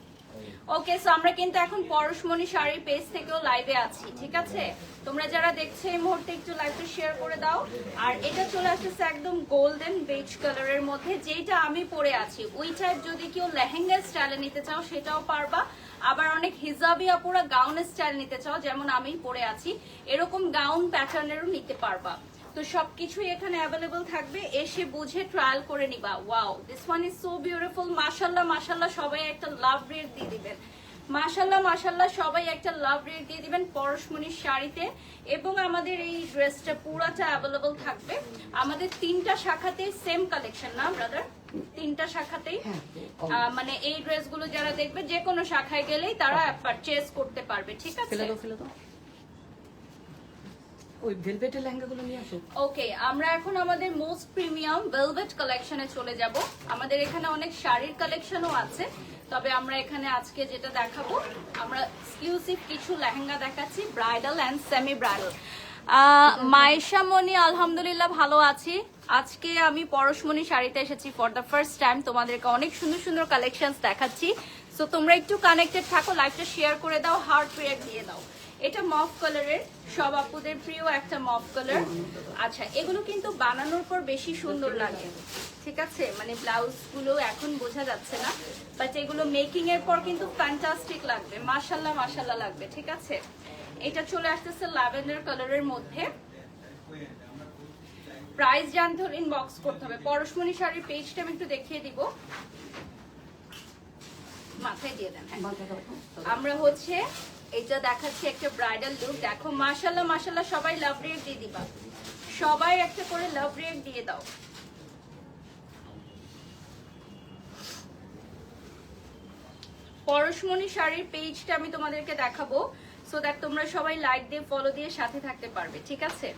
ওকে। সো আমরা কিন্তু এখন পরশমণি শাড়ির পেজ থেকেও লাইভে আছি, ঠিক আছে? তোমরা যারা দেখছো এই মুহূর্তে একটু লাইভটা শেয়ার করে দাও। আর এটা চলে আসতেছে একদম গোল্ডেন বেজ কালারের মধ্যে, যেটা আমি পরে আছি। ওই টাইপ যদি কেউ লেহেঙ্গা স্টাইলে নিতে চাও সেটাও পারবা, আবার অনেক হিজাবি আপুরা গাউন স্টাইল নিতে চাও, যেমন আমি পরে আছি, এরকম গাউন প্যাটার্নেরও নিতে পারবা। তো সবকিছুই এখানে অ্যাভেলেবল থাকবে, এসে বুঝে ট্রায়াল করে নিবা। Wow, this one is so beautiful. মাশাআল্লাহ মাশাআল্লাহ, সবাই একটা লাভ রেট দিয়ে দিবেন। মাশাআল্লাহ মাশাআল্লাহ, সবাই একটা লাভ রেট দিয়ে দিবেন পরশমণির শাড়িতে। এবং আমাদের এই ড্রেসটা পুরাটা অ্যাভেলেবল থাকবে আমাদের 3টা শাখাতে। সেম কালেকশন না ব্রাদার? 3টা শাখাতেই। মানে এই ড্রেসগুলো যারা দেখবে যে কোনো শাখায় গেলেই তারা পারচেজ করতে পারবে, ঠিক আছে? ফেলে দাও, ফেলে দাও। ওই ভেলভেটের লেহেঙ্গাগুলো নিয়ে আসো। ওকে, আমরা এখন আমাদের মোস্ট প্রিমিয়াম ভেলভেট কালেকশনে চলে যাব। আমাদের এখানে অনেক শাড়ির কালেকশনও আছে, তবে আমরা এখানে আজকে যেটা দেখাবো, আমরা এক্সক্লুসিভ কিছু লেহেঙ্গা দেখাচ্ছি, bridal and semi bridal. Maisha Moni, আলহামদুলিল্লাহ ভালো আছি। আজকে আমি পরশমণি শাড়িতে এসেছি ফর দ্য ফার্স্ট টাইম, তোমাদেরকে অনেক সুন্দর সুন্দর কালেকশন দেখাচ্ছি। সো তোমরা একটু কানেক্টেড থাকো, লাইভটা শেয়ার করে দাও, হার্ট রিঅ্যাক্ট দিয়ে দাও। এটা মফ কালারের, সব আপুদের প্রিয় একটা মফ কালার। আচ্ছা, এগুলো কিন্তু বানানোর পর বেশি সুন্দর লাগে, ঠিক আছে? মানে ব্লাউজ গুলো এখন বোঝা যাচ্ছে না, বাট এগুলো মেকিং এর পর কিন্তু ফ্যান্টাস্টিক লাগবে, মাশাআল্লাহ মাশাআল্লাহ লাগবে, ঠিক আছে? এটা চলে আসতেছে ল্যাভেন্ডার কালারের মধ্যে। প্রাইস জানতে হলে ইনবক্স করতে হবে। পরশমণি শাড়ির পেজটা আমি একটু দেখিয়ে দিব, মাথায় দিয়ে দেন। হ্যাঁ, মাথায় দাও। আমরা হচ্ছে এটা দেখাচ্ছি একটা ব্রাইডাল লুক। দেখো মাশাআল্লাহ মাশাআল্লাহ, সবাই লাভ রেট দিয়ে দিবা, সবাই একটা করে লাভ রেট দিয়ে দাও। পরশমণি শাড়ির পেজটা আমি তোমাদেরকে দেখাবো, সো দ্যাট তোমরা সবাই লাইক দিয়ে ফলো দিয়ে সাথে থাকতে পারবে, ঠিক আছে?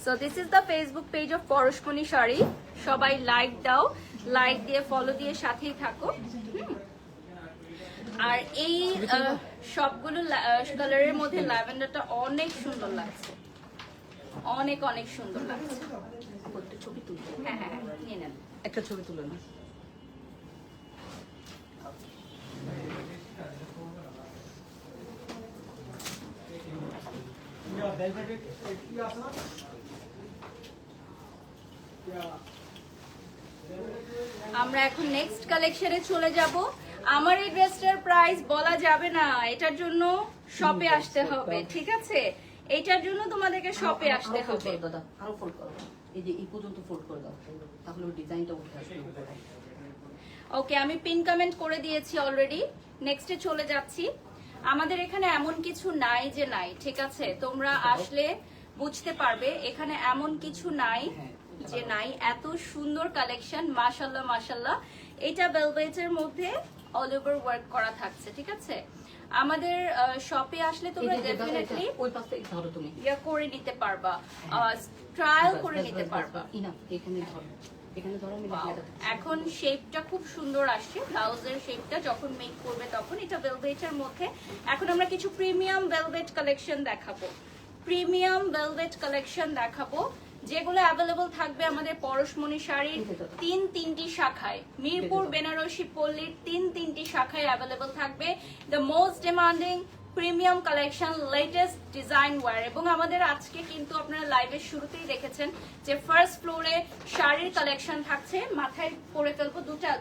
So this is the Facebook page of Parashmoni Saree. সবাই লাইক দাও, লাইক দিয়ে ফলো দিয়ে সাথেই থাকো। আর এই সবগুলো কালারের মধ্যে ল্যাভেন্ডারটা অনেক সুন্দর লাগছে, অনেক অনেক সুন্দর লাগছে। একটা ছবি তুলো। হ্যাঁ হ্যাঁ, নিয়ে নেন। একটা ছবি তুলে না। ভেলভেটের কি আছে না? আমরা এখন নেক্সট কালেকশনে চলে যাব। আমার এই ড্রেসটার প্রাইস বলা যাবে না, এটার জন্য শপে আসতে হবে, ঠিক আছে? এটার জন্য তোমাদেরকে শপে আসতে আরো fold হবে। করো দাদা, আরো ফোল্ড করো। এই যে এই পর্যন্ত ফোল্ড করে দাও, তাহলে ওই ডিজাইনটা উঠে আসবে উপরে। ওকে, আমি পিন কমেন্ট করে দিয়েছি অলরেডি। নেক্সটে চলে যাচ্ছি। আমাদের এখানে এমন কিছু নাই যে নাই, ঠিক আছে? তোমরা আসলে বুঝতে পারবে এখানে এমন কিছু নাই যে নাই, এত সুন্দর কালেকশন, মাশাআল্লাহ মাশাআল্লাহ। এটা ভেলভেটের মধ্যে অল ওভার ওয়ার্ক করা থাকছে, ঠিক আছে? আমাদের শপে আসলে এই তোমরা যে দাদা, ডেফিনেটলি ওই পাশ থেকে ধরো তুমি। ইয়া করে নিতে পারবা, ট্রায়াল করে নিতে পারবা। ইনাফ, এখানে ধরো, এখানে ধরো। আমি Wow, লেখাটা এখন শেপটা খুব সুন্দর আসছে, ব্লাউজের শেপটা যখন মেক করবে তখন। এটা ভেলভেটের মধ্যে। এখন আমরা কিছু প্রিমিয়াম ভেলভেট কালেকশন দেখাবো, প্রিমিয়াম ভেলভেট কালেকশন দেখাবো, যেগুলো অ্যাভেলেবল থাকবে আমাদের পরশমণি শাড়ির 3টি শাখায়। মিরপুর, বেনারসি, পল্লীর 3টি শাখায় অ্যাভেলেবল থাকবে। The most demanding premium collection, latest design wear. এবং আমাদের আজকে কিন্তু আপনারা লাইভের শুরুতেই দেখেছেন যে ফার্স্ট ফ্লোরে শাড়ির কালেকশন থাকছে। মাথায় পরে ফেলবো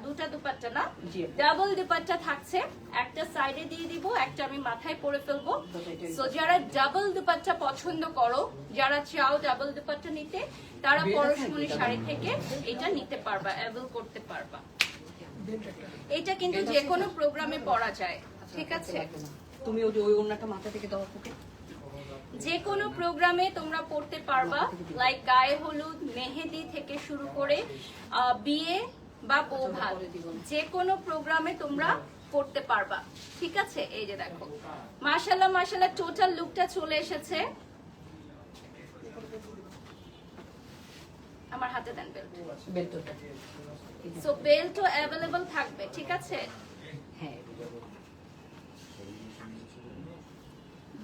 দুটা দুপাট্টা না, জি। ডাবল দুপাট্টা থাকছে, একটা সাইডে দিয়ে দিব, একটা আমি মাথায় পরে ফেলবো। সো যারা ডাবল দুপাট্টা পছন্দ করো, যারা চাও ডাবল দুপাট্টা নিতে, তারা পরশমণি শাড়ি থেকে এটা নিতে পারবা, অ্যাভেল করতে পারবা। এটা কিন্তু যে কোনো প্রোগ্রামে পরা যায়, ঠিক আছে? তুমি ওই ওড়নাটা মাথা থেকে দাও ওকে। যে কোনো প্রোগ্রামে তোমরা পড়তে পারবা, লাইক গায়ে হলুদ, মেহেদি থেকে শুরু করে বিয়ে বা বউ ভাত, যে কোনো প্রোগ্রামে তোমরা পড়তে পারবা, ঠিক আছে? এই যে দেখো, মাশাআল্লাহ মাশাআল্লাহ টোটাল লুকটা চলে এসেছে। আমার হাতে দেন বেল্ট। বেল্টটা সো বেল্টও অ্যাভেলেবল থাকবে, ঠিক আছে? হ্যাঁ,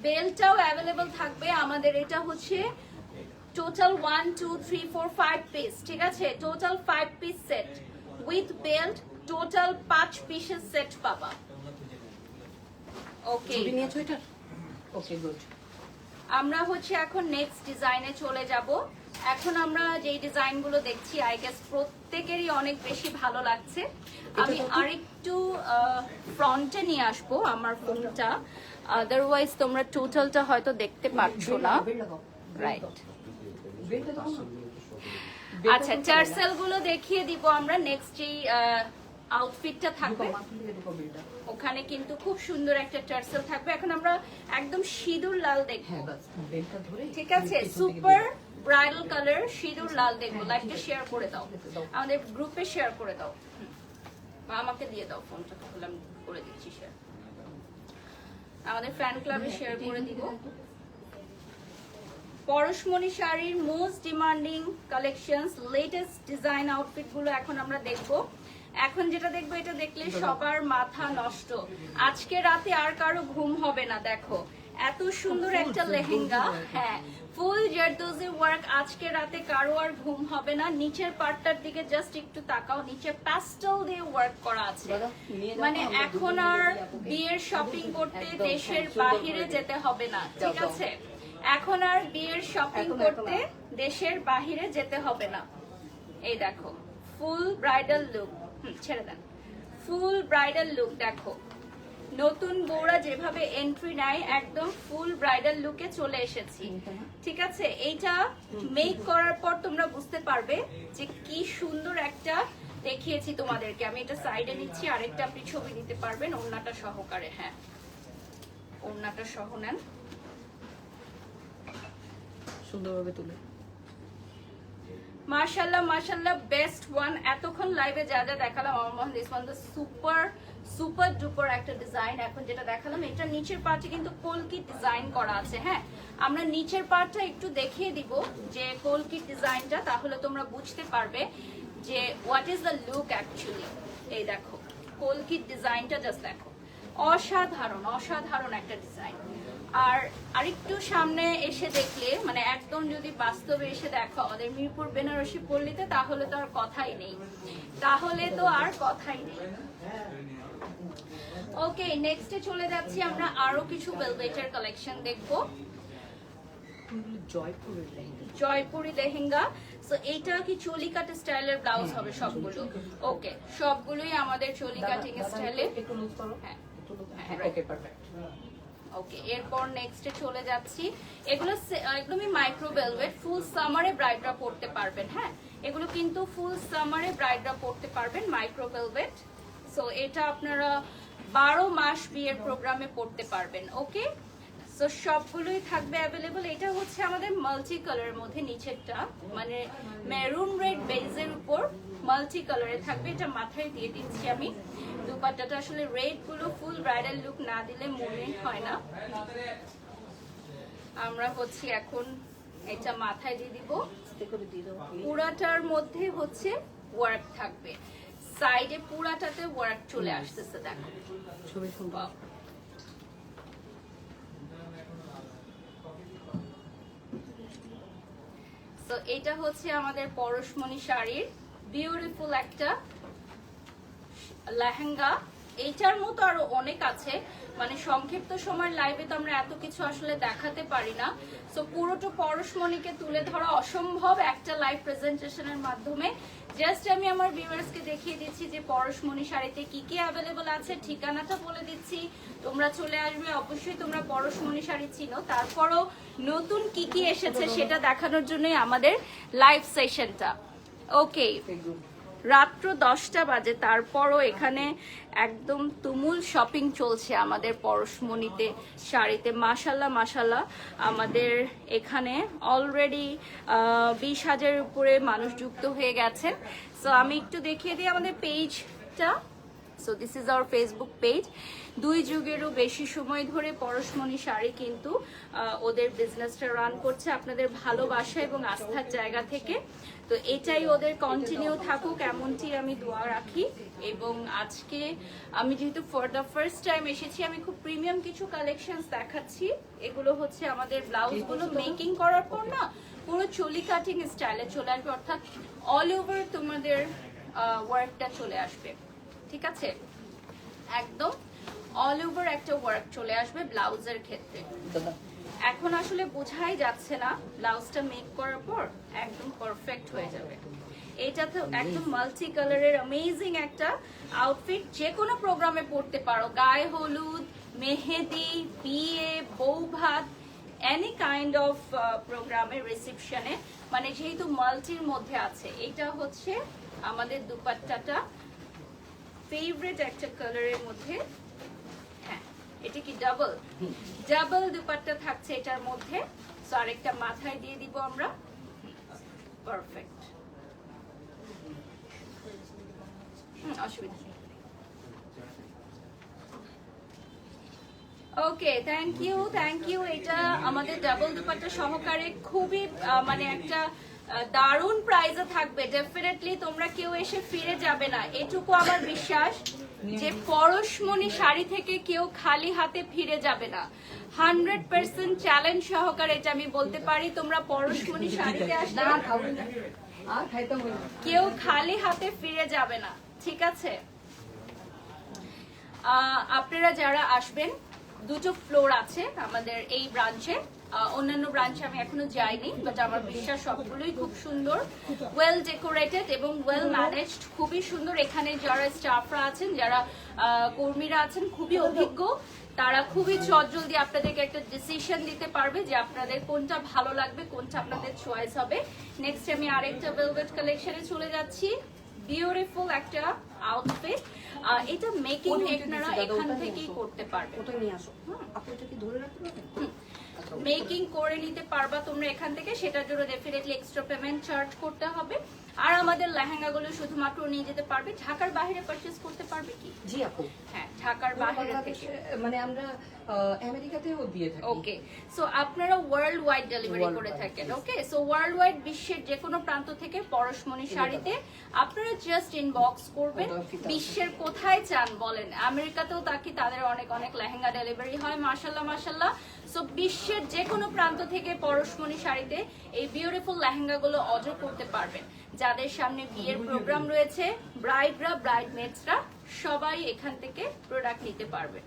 বেল্টটাও অ্যাভেলেবল থাকবে আমাদের। এটা হচ্ছে টোটাল 1 2 3 4 5 পিস, ঠিক আছে? Total 5 piece set with belt, total 5 পিসের সেট পাবা। ওকে, ছবি নিয়েছো এটা? ওকে, গুড। আমরা হচ্ছে এখন নেক্সট ডিজাইনে চলে যাব। এখন আমরা যেই ডিজাইনগুলো দেখছি, আই গেস প্রত্যেকেরই অনেক বেশি ভালো লাগছে। আমি আরেকটু ফ্রন্টে নিয়ে আসবো আমার ফোনটা, আদারওয়াইজ তোমরা টোটালটা হয়তো দেখতে পাচ্ছ না। রাইট, আচ্ছা টার্সেল গুলো দেখিয়ে দিব আমরা। নেক্সট যেই আউটফিটটা থাকবে ওখানে কিন্তু খুব সুন্দর একটা টার্সেল থাকবে। এখন আমরা একদম সিঁদুর লাল দেখবো, ঠিক আছে? সুপার ব্রাইডাল কালার সিঁদুর লাল দেখবো। লাইভটা শেয়ার করে দাও, আমাদের গ্রুপে শেয়ার করে দাও, বা আমাকে দিয়ে দাও ফোনটা, তাহলে আমি করে দিচ্ছি শেয়ার। আমাদের ফ্যান ক্লাবে শেয়ার করে দিব। পরশমণি শাড়ির most demanding collections, latest design outfit গুলো এখন আমরা দেখবো। এখন যেটা দেখবো, এটা দেখলে সবার মাথা নষ্ট। আজকে রাতে আর কারো ঘুম হবে না। দেখো এত সুন্দর একটা লেহেঙ্গা, হ্যাঁ ফুল জারদোজি ওয়ার্ক। আজকে রাতে কারো আর ঘুম হবে না। নিচের পার্টটার দিকে জাস্ট একটু তাকাও, নিচে প্যাস্টেল দিয়ে ওয়ার্ক করা আছে। মানে এখন আর বিয়ের শপিং করতে দেশের বাহিরে যেতে হবে না, ঠিক আছে? এখন আর বিয়ের শপিং করতে দেশের বাহিরে যেতে হবে না। এই দেখো ফুল ব্রাইডাল লুক, ছেড়ে দেন, ফুল ব্রাইডাল লুক। দেখো নতুন বউরা যেভাবে এন্ট্রি নেয়, একদম ফুল ব্রাইডাল লুকে চলে এসেছি, ঠিক আছে? এইটা মেক করার পর তোমরা বুঝতে পারবে যে কি সুন্দর একটা দেখিয়েছি তোমাদেরকে। আমি এটা সাইডে নিচ্ছি, আরেকটা আপনি ছবি নিতে পারবেন ওড়নাটা সহকারে। হ্যাঁ, ওড়নাটা সহ নেন, সুন্দরভাবে তুলে। মাশাআল্লাহ মাশাআল্লাহ, বেস্ট ওয়ান। এতক্ষণ লাইভে যা যা দেখালাম, আমার মনে হয় this one the super super duper একটা ডিজাইন। এখন যেটা দেখালাম, এটা নিচের পার্টে কিন্তু কলকি ডিজাইন করা আছে। হ্যাঁ, আমরা নিচের পার্টটা একটু দেখিয়ে দিব যে কলকি ডিজাইনটা, তাহলে তোমরা বুঝতে পারবে যে what is the look actually. এই দেখো কলকি ডিজাইনটা, জাস্ট দেখো, অসাধারণ অসাধারণ একটা ডিজাইন। আর আরেকটু সামনে এসে দেখলে, মানে একদম যদি বাস্তবে এসে দেখো আমাদের মিরপুর বেনারসি পল্লীতে, তাহলে তো আর কথাই নেই, তাহলে তো আর কথাই নেই। ওকে, নেক্সটে চলে যাচ্ছি আমরা। আরো কিছু ভেলভেটের কালেকশন দেখবো। জয়পুরি লেহেঙ্গা। সো এইটা কি চলি কাট স্টাইলের ব্লাউজ হবে সবগুলো? ওকে, সবগুলোই আমাদের চলি কাটিং স্টাইলে। হ্যাঁ, ওকে, পারফেক্ট। ওকে, এরপর নেক্সটে চলে যাচ্ছি। এগুলো একদমই মাইক্রো ভেলভেট, ফুল সামারে ব্রাইডরা পড়তে পারবেন। হ্যাঁ, এগুলো কিন্তু ফুল সামারে ব্রাইডরা পড়তে পারবেন, মাইক্রো ভেলভেট। সো এটা আপনারা 12 মাস বিয়ের প্রোগ্রামে পড়তে পারবেন। ওকে, সো সবগুলোই থাকবে অ্যাভেলেবল। এটা হচ্ছে আমাদের মাল্টি কালারের মধ্যে, নিচেরটা মানে মেরুন রেড বেজের উপর মাল্টি কালারে থাকবে। এটা মাথায় দিয়ে দিচ্ছি আমি। দুপাট্টাটা আসলে রেড গুলো ফুল ব্রাইডাল লুক না দিলে মনে হয় না। আমরা হচ্ছে এখন এটা মাথায় দিয়ে দিব। পুরাটার মধ্যে হচ্ছে ওয়ার্ক থাকবে, সাইডে পুরাটাতে ওয়ার্ক চলে আসতেছে। দেখো ছবি সুন্দর। তো এটা হচ্ছে আমাদের পরশমণি শাড়ির বিউটিফুল একটা লেহেঙ্গা। এইটার মতো আরো অনেক আছে, মানে সংক্ষিপ্ত সময় লাইভে তো আমরা এত কিছু আসলে দেখাতে পারি না। সো পুরোটা পরশমণিকে তুলে ধরা অসম্ভব একটা লাইভ প্রেজেন্টেশনের মাধ্যমে। জাস্ট আমি আমার ভিউয়ার্সকে দেখিয়ে দিচ্ছি যে পরশমণি শাড়িতে কি কি অ্যাভেলেবল আছে, ঠিকানাটা বলে দিচ্ছি, তোমরা চলে আসবে। অবশ্যই তোমরা পরশমণি শাড়ি চিনো, তারপরও নতুন কি কি এসেছে সেটা দেখানোর জন্যই আমাদের লাইভ সেশনটা। ওকে, রাত্র 10টা বাজে, তারপরও এখানে একদম তুমুল শপিং চলছে আমাদের পরশমণিতে শাড়িতে। মাশাল্লাহ মাশাল্লাহ, আমাদের এখানে অলরেডি 20,000-এর উপরে মানুষ যুক্ত হয়ে গেছেন। সো আমি একটু দেখিয়ে দিই আমাদের পেজটা। So this is our Facebook page. 2 যুগেরও বেশি সময় ধরে পরশমণি শাড়ি কিন্তু ওদের বিজনেসটা রান করছে আপনাদের ভালোবাসা এবং আস্থার জায়গা থেকে। তো এটাই ওদের কন্টিনিউ থাকুক, এমনটি আমি দোয়া রাখি। এবং আজকে আমি যেহেতু ফর দ্য ফার্স্ট টাইম এসেছি, আমি খুব প্রিমিয়াম কিছু কালেকশনস দেখাচ্ছি। এগুলো হচ্ছে আমাদের ব্লাউজগুলো মেকিং করার পর না পুরো চলি কাটিং স্টাইলে চলে আসবে, অর্থাৎ অল ওভার তোমাদের ওয়ার্কটা চলে আসবে। ঠিক আছে, একদম অল ওভার একটা ওয়ার্ক চলে আসবে ব্লাউজের ক্ষেত্রে। এখন আসলে বোঝাই যাচ্ছে না, ব্লাউজটা মেক করার পর একদম পারফেক্ট হয়ে যাবে। এটা তো একদম মাল্টি কালারের অ্যামেজিং একটা আউটফিট, যে কোনো প্রোগ্রামে পরতে পারো, গায়ে হলুদ, মেহেদি, বিয়ে, বৌভাত, এনি কাইন্ড অফ প্রোগ্রামে, রিসেপশনে, মানে যেহেতু মাল্টির মধ্যে আছে। এটা হচ্ছে আমাদের দুপাট্টাটা, ফেভারিট একটা কালারের মধ্যে। হ্যাঁ, এটা কি ডাবল দুপাট্টা থাকছে এটার মধ্যে। সো আরেকটা মাথায় দিয়ে দিব আমরা, পারফেক্ট, অসুবিধা নেই। ওকে, থ্যাংক ইউ। এটা আমাদের ডাবল দুপাট্টা সহকারে খুবই মানে একটা দারুণ প্রাইজে থাকবে। ডেফিনেটলি তোমরা কেউ এসে ফিরে যাবে না, এটুকু আমার বিশ্বাস যে পরশমণি শাড়ি থেকে কেউ খালি হাতে ফিরে যাবে না। 100% চ্যালেঞ্জ সহকারে এটা আমি বলতে পারি। তোমরা পরশমণি শাড়িতে আসলে কেউ খালি হাতে ফিরে যাবে না, ঠিক আছে? আপনারা যারা আসবেন, 2টো ফ্লোর আছে আমাদের এই ব্রাঞ্চে। অন্যান্য ব্রাঞ্চে আমি এখনো যাইনি, বাট আমার বিশ্বাস সবগুলোই খুব সুন্দর, ওয়েল ডেকোরেটেড এবং ওয়েল ম্যানেজড, খুবই সুন্দর। এখানে যারা স্টাফরা আছেন, যারা কর্মীরা আছেন, খুবই অভিজ্ঞ। তারা খুবই চটজলদি আপনাদেরকে একটা ডিসিশন দিতে পারবে যে আপনাদের কোনটা ভালো লাগবে, কোনটা আপনাদের চয়েস হবে। নেক্সট আমি আরেকটা ভেলভেট কালেকশনে চলে যাচ্ছি। বিউটিফুল একটা আউটফিট। এটা মেকিং আপনারা এখান থেকেই করতে পারবেন। ওটা নিয়ে আসো, আপনি এটা কি ধরে রাখতে পারবেন? মেকিং করে নিতে পারবা তোমরা এখান থেকে, সেটার জন্য ডেফিনেটলি এক্সট্রা পেমেন্ট চার্জ করতে হবে। আর আমাদের লেহেঙ্গাগুলো শুধুমাত্র নিয়ে যেতে পারবে, ঢাকার বাইরে পারচেজ করতে পারবে কি? জি আপু, হ্যাঁ, ঢাকার বাইরে থেকে, মানে আমরা আমেরিকাতেও দিয়ে থাকি। ওকে, সো আপনারা ওয়ার্ল্ড ওয়াইড ডেলিভারি করে থাকেন। ওকে, সো ওয়ার্ল্ড ওয়াইড বিশ্বের যে কোনো প্রান্ত থেকে পরশমণি শাড়িতে আপনারা জাস্ট ইনবক্স করবেন, বিশ্বের কোথায় চান বলেন। আমেরিকাতেও তাকি তাদের অনেক অনেক লেহেঙ্গা ডেলিভারি হয়, মাশাল্লাহ মাশাল্লাহ। সো বিশ্বের যে কোনো প্রান্ত থেকে পরশমণি শাড়িতে এই বিউটিফুল লেহেঙ্গাগুলো অর্ডার করতে পারবেন। যাদের সামনে বিয়ের প্রোগ্রাম রয়েছে, ব্রাইডরা, ব্রাইডমেটসরা সবাই এখান থেকে প্রোডাক্ট নিতে পারবে।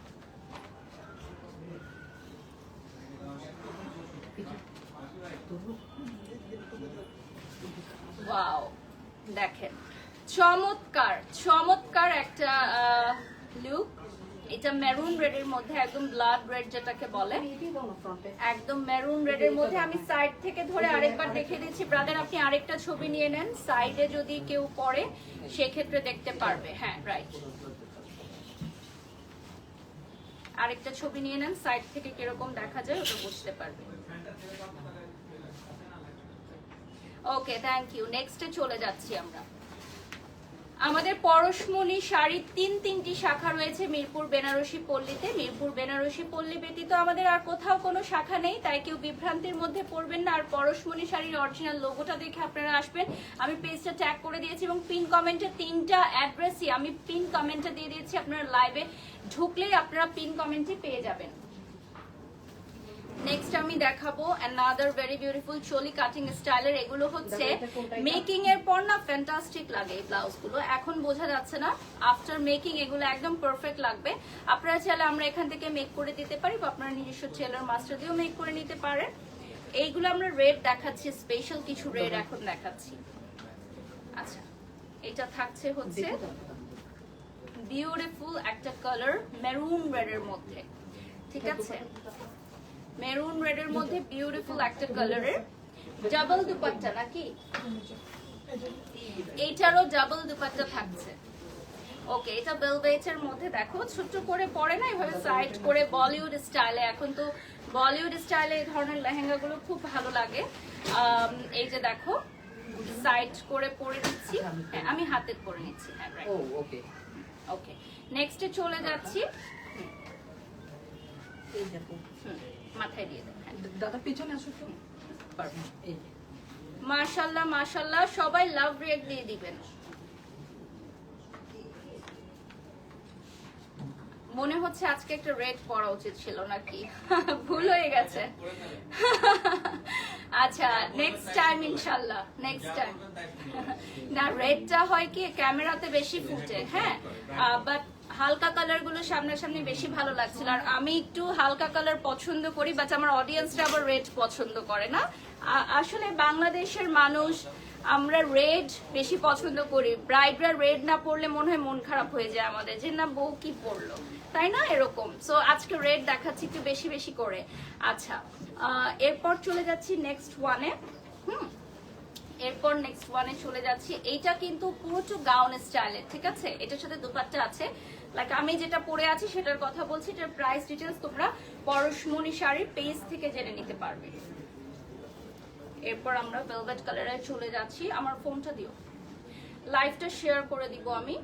ওয়াও, দেখেন চমৎকার চমৎকার একটা লুক। এটা মেরুন রেড এর মধ্যে, একদম ব্লাড রেড যেটাকে বলে, একদম মেরুন রেড এর মধ্যে। আমি সাইড থেকে ধরে আরেকবার দেখিয়ে দিচ্ছি। ব্রাদার, আপনি আরেকটা ছবি নিয়ে নেন, সাইডে যদি কেউ পড়ে সেক্ষেত্রে দেখতে পারবে। হ্যাঁ, রাইট, আরেকটা ছবি নিয়ে নেন, সাইড থেকে কিরকম দেখা যায় ওটা বুঝতে পারবে। ওকে, থ্যাংক ইউ। নেক্সটে চলে যাচ্ছি আমরা। আমাদের পরশমণি শাড়ির 3টি শাখা রয়েছে মিরপুর বেনারসি পল্লীতে। মিরপুর বেনারসি পল্লী ব্যতীত আমাদের আর কোথাও কোনো শাখা নেই, তাই কেউ বিভ্রান্তির মধ্যে পড়বেন না। আর পরশমণি শাড়ির অরিজিনাল লোগোটা দেখে আপনারা আসবেন। আমি পেজটা ট্যাগ করে দিয়েছি এবং পিন কমেন্টে 3টা অ্যাড্রেসই আমি পিন কমেন্টে দিয়ে দিয়েছি। আপনারা লাইভে ঢুকলেই আপনারা পিন কমেন্টই পেয়ে যাবেন। নেক্সট আমি দেখাবো অ্যানাদার ভেরি বিউটিফুল চলি কাটিং স্টাইলের। এগুলো হচ্ছে মেকিং এর পর না ফ্যান্টাস্টিক লাগে এই ব্লাউজগুলো, এখন বোঝা যাচ্ছে না, আফটার মেকিং এগুলো একদম পারফেক্ট লাগবে। আপনারা চাইলে আমরা এখান থেকে মেক করে দিতে পারি বা আপনারা নিজস্ব টেলার মাস্টার দিয়েও মেক করে নিতে পারেন। এইগুলো আমরা রেড দেখাচ্ছি, স্পেশাল কিছু রেড এখন দেখাচ্ছি। আচ্ছা, এটা থাকছে হচ্ছে বিউটিফুল একটা কালার মেরুন রেডের মধ্যে, ঠিক আছে, মেরুন রেডের মধ্যে বিউটিফুল একটা কালারের ডাবল দুপাট্টা নাকি, এইটারও ডাবল দুপাট্টা থাকছে। ওকে, এটা ভেলভেটের মধ্যে দেখো ছোট করে পরে না এভাবে সাইড করে বলিউড স্টাইলে, এখন তো বলিউড স্টাইলে এই ধরনের লেহেঙ্গাগুলো খুব ভালো লাগে। এই যে দেখো সাইড করে পরে দিচ্ছি, হ্যাঁ আমি হাতে পরে নিচ্ছি, হ্যাঁ ও ওকে ওকে। নেক্সটে চলে যাচ্ছি, এই দেখো মাথায় দিয়ে দেন, হ্যাঁ। দাদা পিছনে আসো তো, পারবেন। এই মাশাআল্লাহ মাশাআল্লাহ, সবাই লাভ রেট দিয়ে দিবেন। মনে হচ্ছে আজকে একটা রেড পরা উচিত ছিল নাকি, ভুল হয়ে গেছে। আচ্ছা, নেক্সট টাইম ইনশাআল্লাহ, নেক্সট টাইম। না, রেডটা হয় কি ক্যামেরাতে বেশি ফুটে, হ্যাঁ, বাট হালকা কালার গুলো সামনাসামনি বেশি ভালো লাগছিল। আর আমি একটু হালকা কালার পছন্দ করি, বাট আমার অডিয়েন্সরা আবার রেড পছন্দ করে না। আসলে বাংলাদেশের মানুষ আমরা রেড বেশি পছন্দ করি, ব্রাইডরা রেড না পরলে মনে হয় মন খারাপ হয়ে যায় আমাদের, যে না বউ কি পরলো, তাই না, এরকম। সো আজকে রেড দেখাচ্ছি একটু বেশি বেশি করে। আচ্ছা, এরপর চলে যাচ্ছি নেক্সট ওয়ানে। এরপর নেক্সট ওয়ানে চলে যাচ্ছি। এইটা কিন্তু পুরোটা গাউন স্টাইলের, ঠিক আছে, এটার সাথে দুপাট্টা আছে। লাইক আমি যেটা পরে আছি সেটার কথা বলছি, এটার প্রাইস ডিটেলস তোমরা পরশমণি শাড়ির পেজ থেকে জেনে নিতে পারবে। এরপর আমরা ভেলভেট কালারে চলে যাচ্ছি। আমার ফোনটা দিও, লাইভটা শেয়ার করে দিব আমি।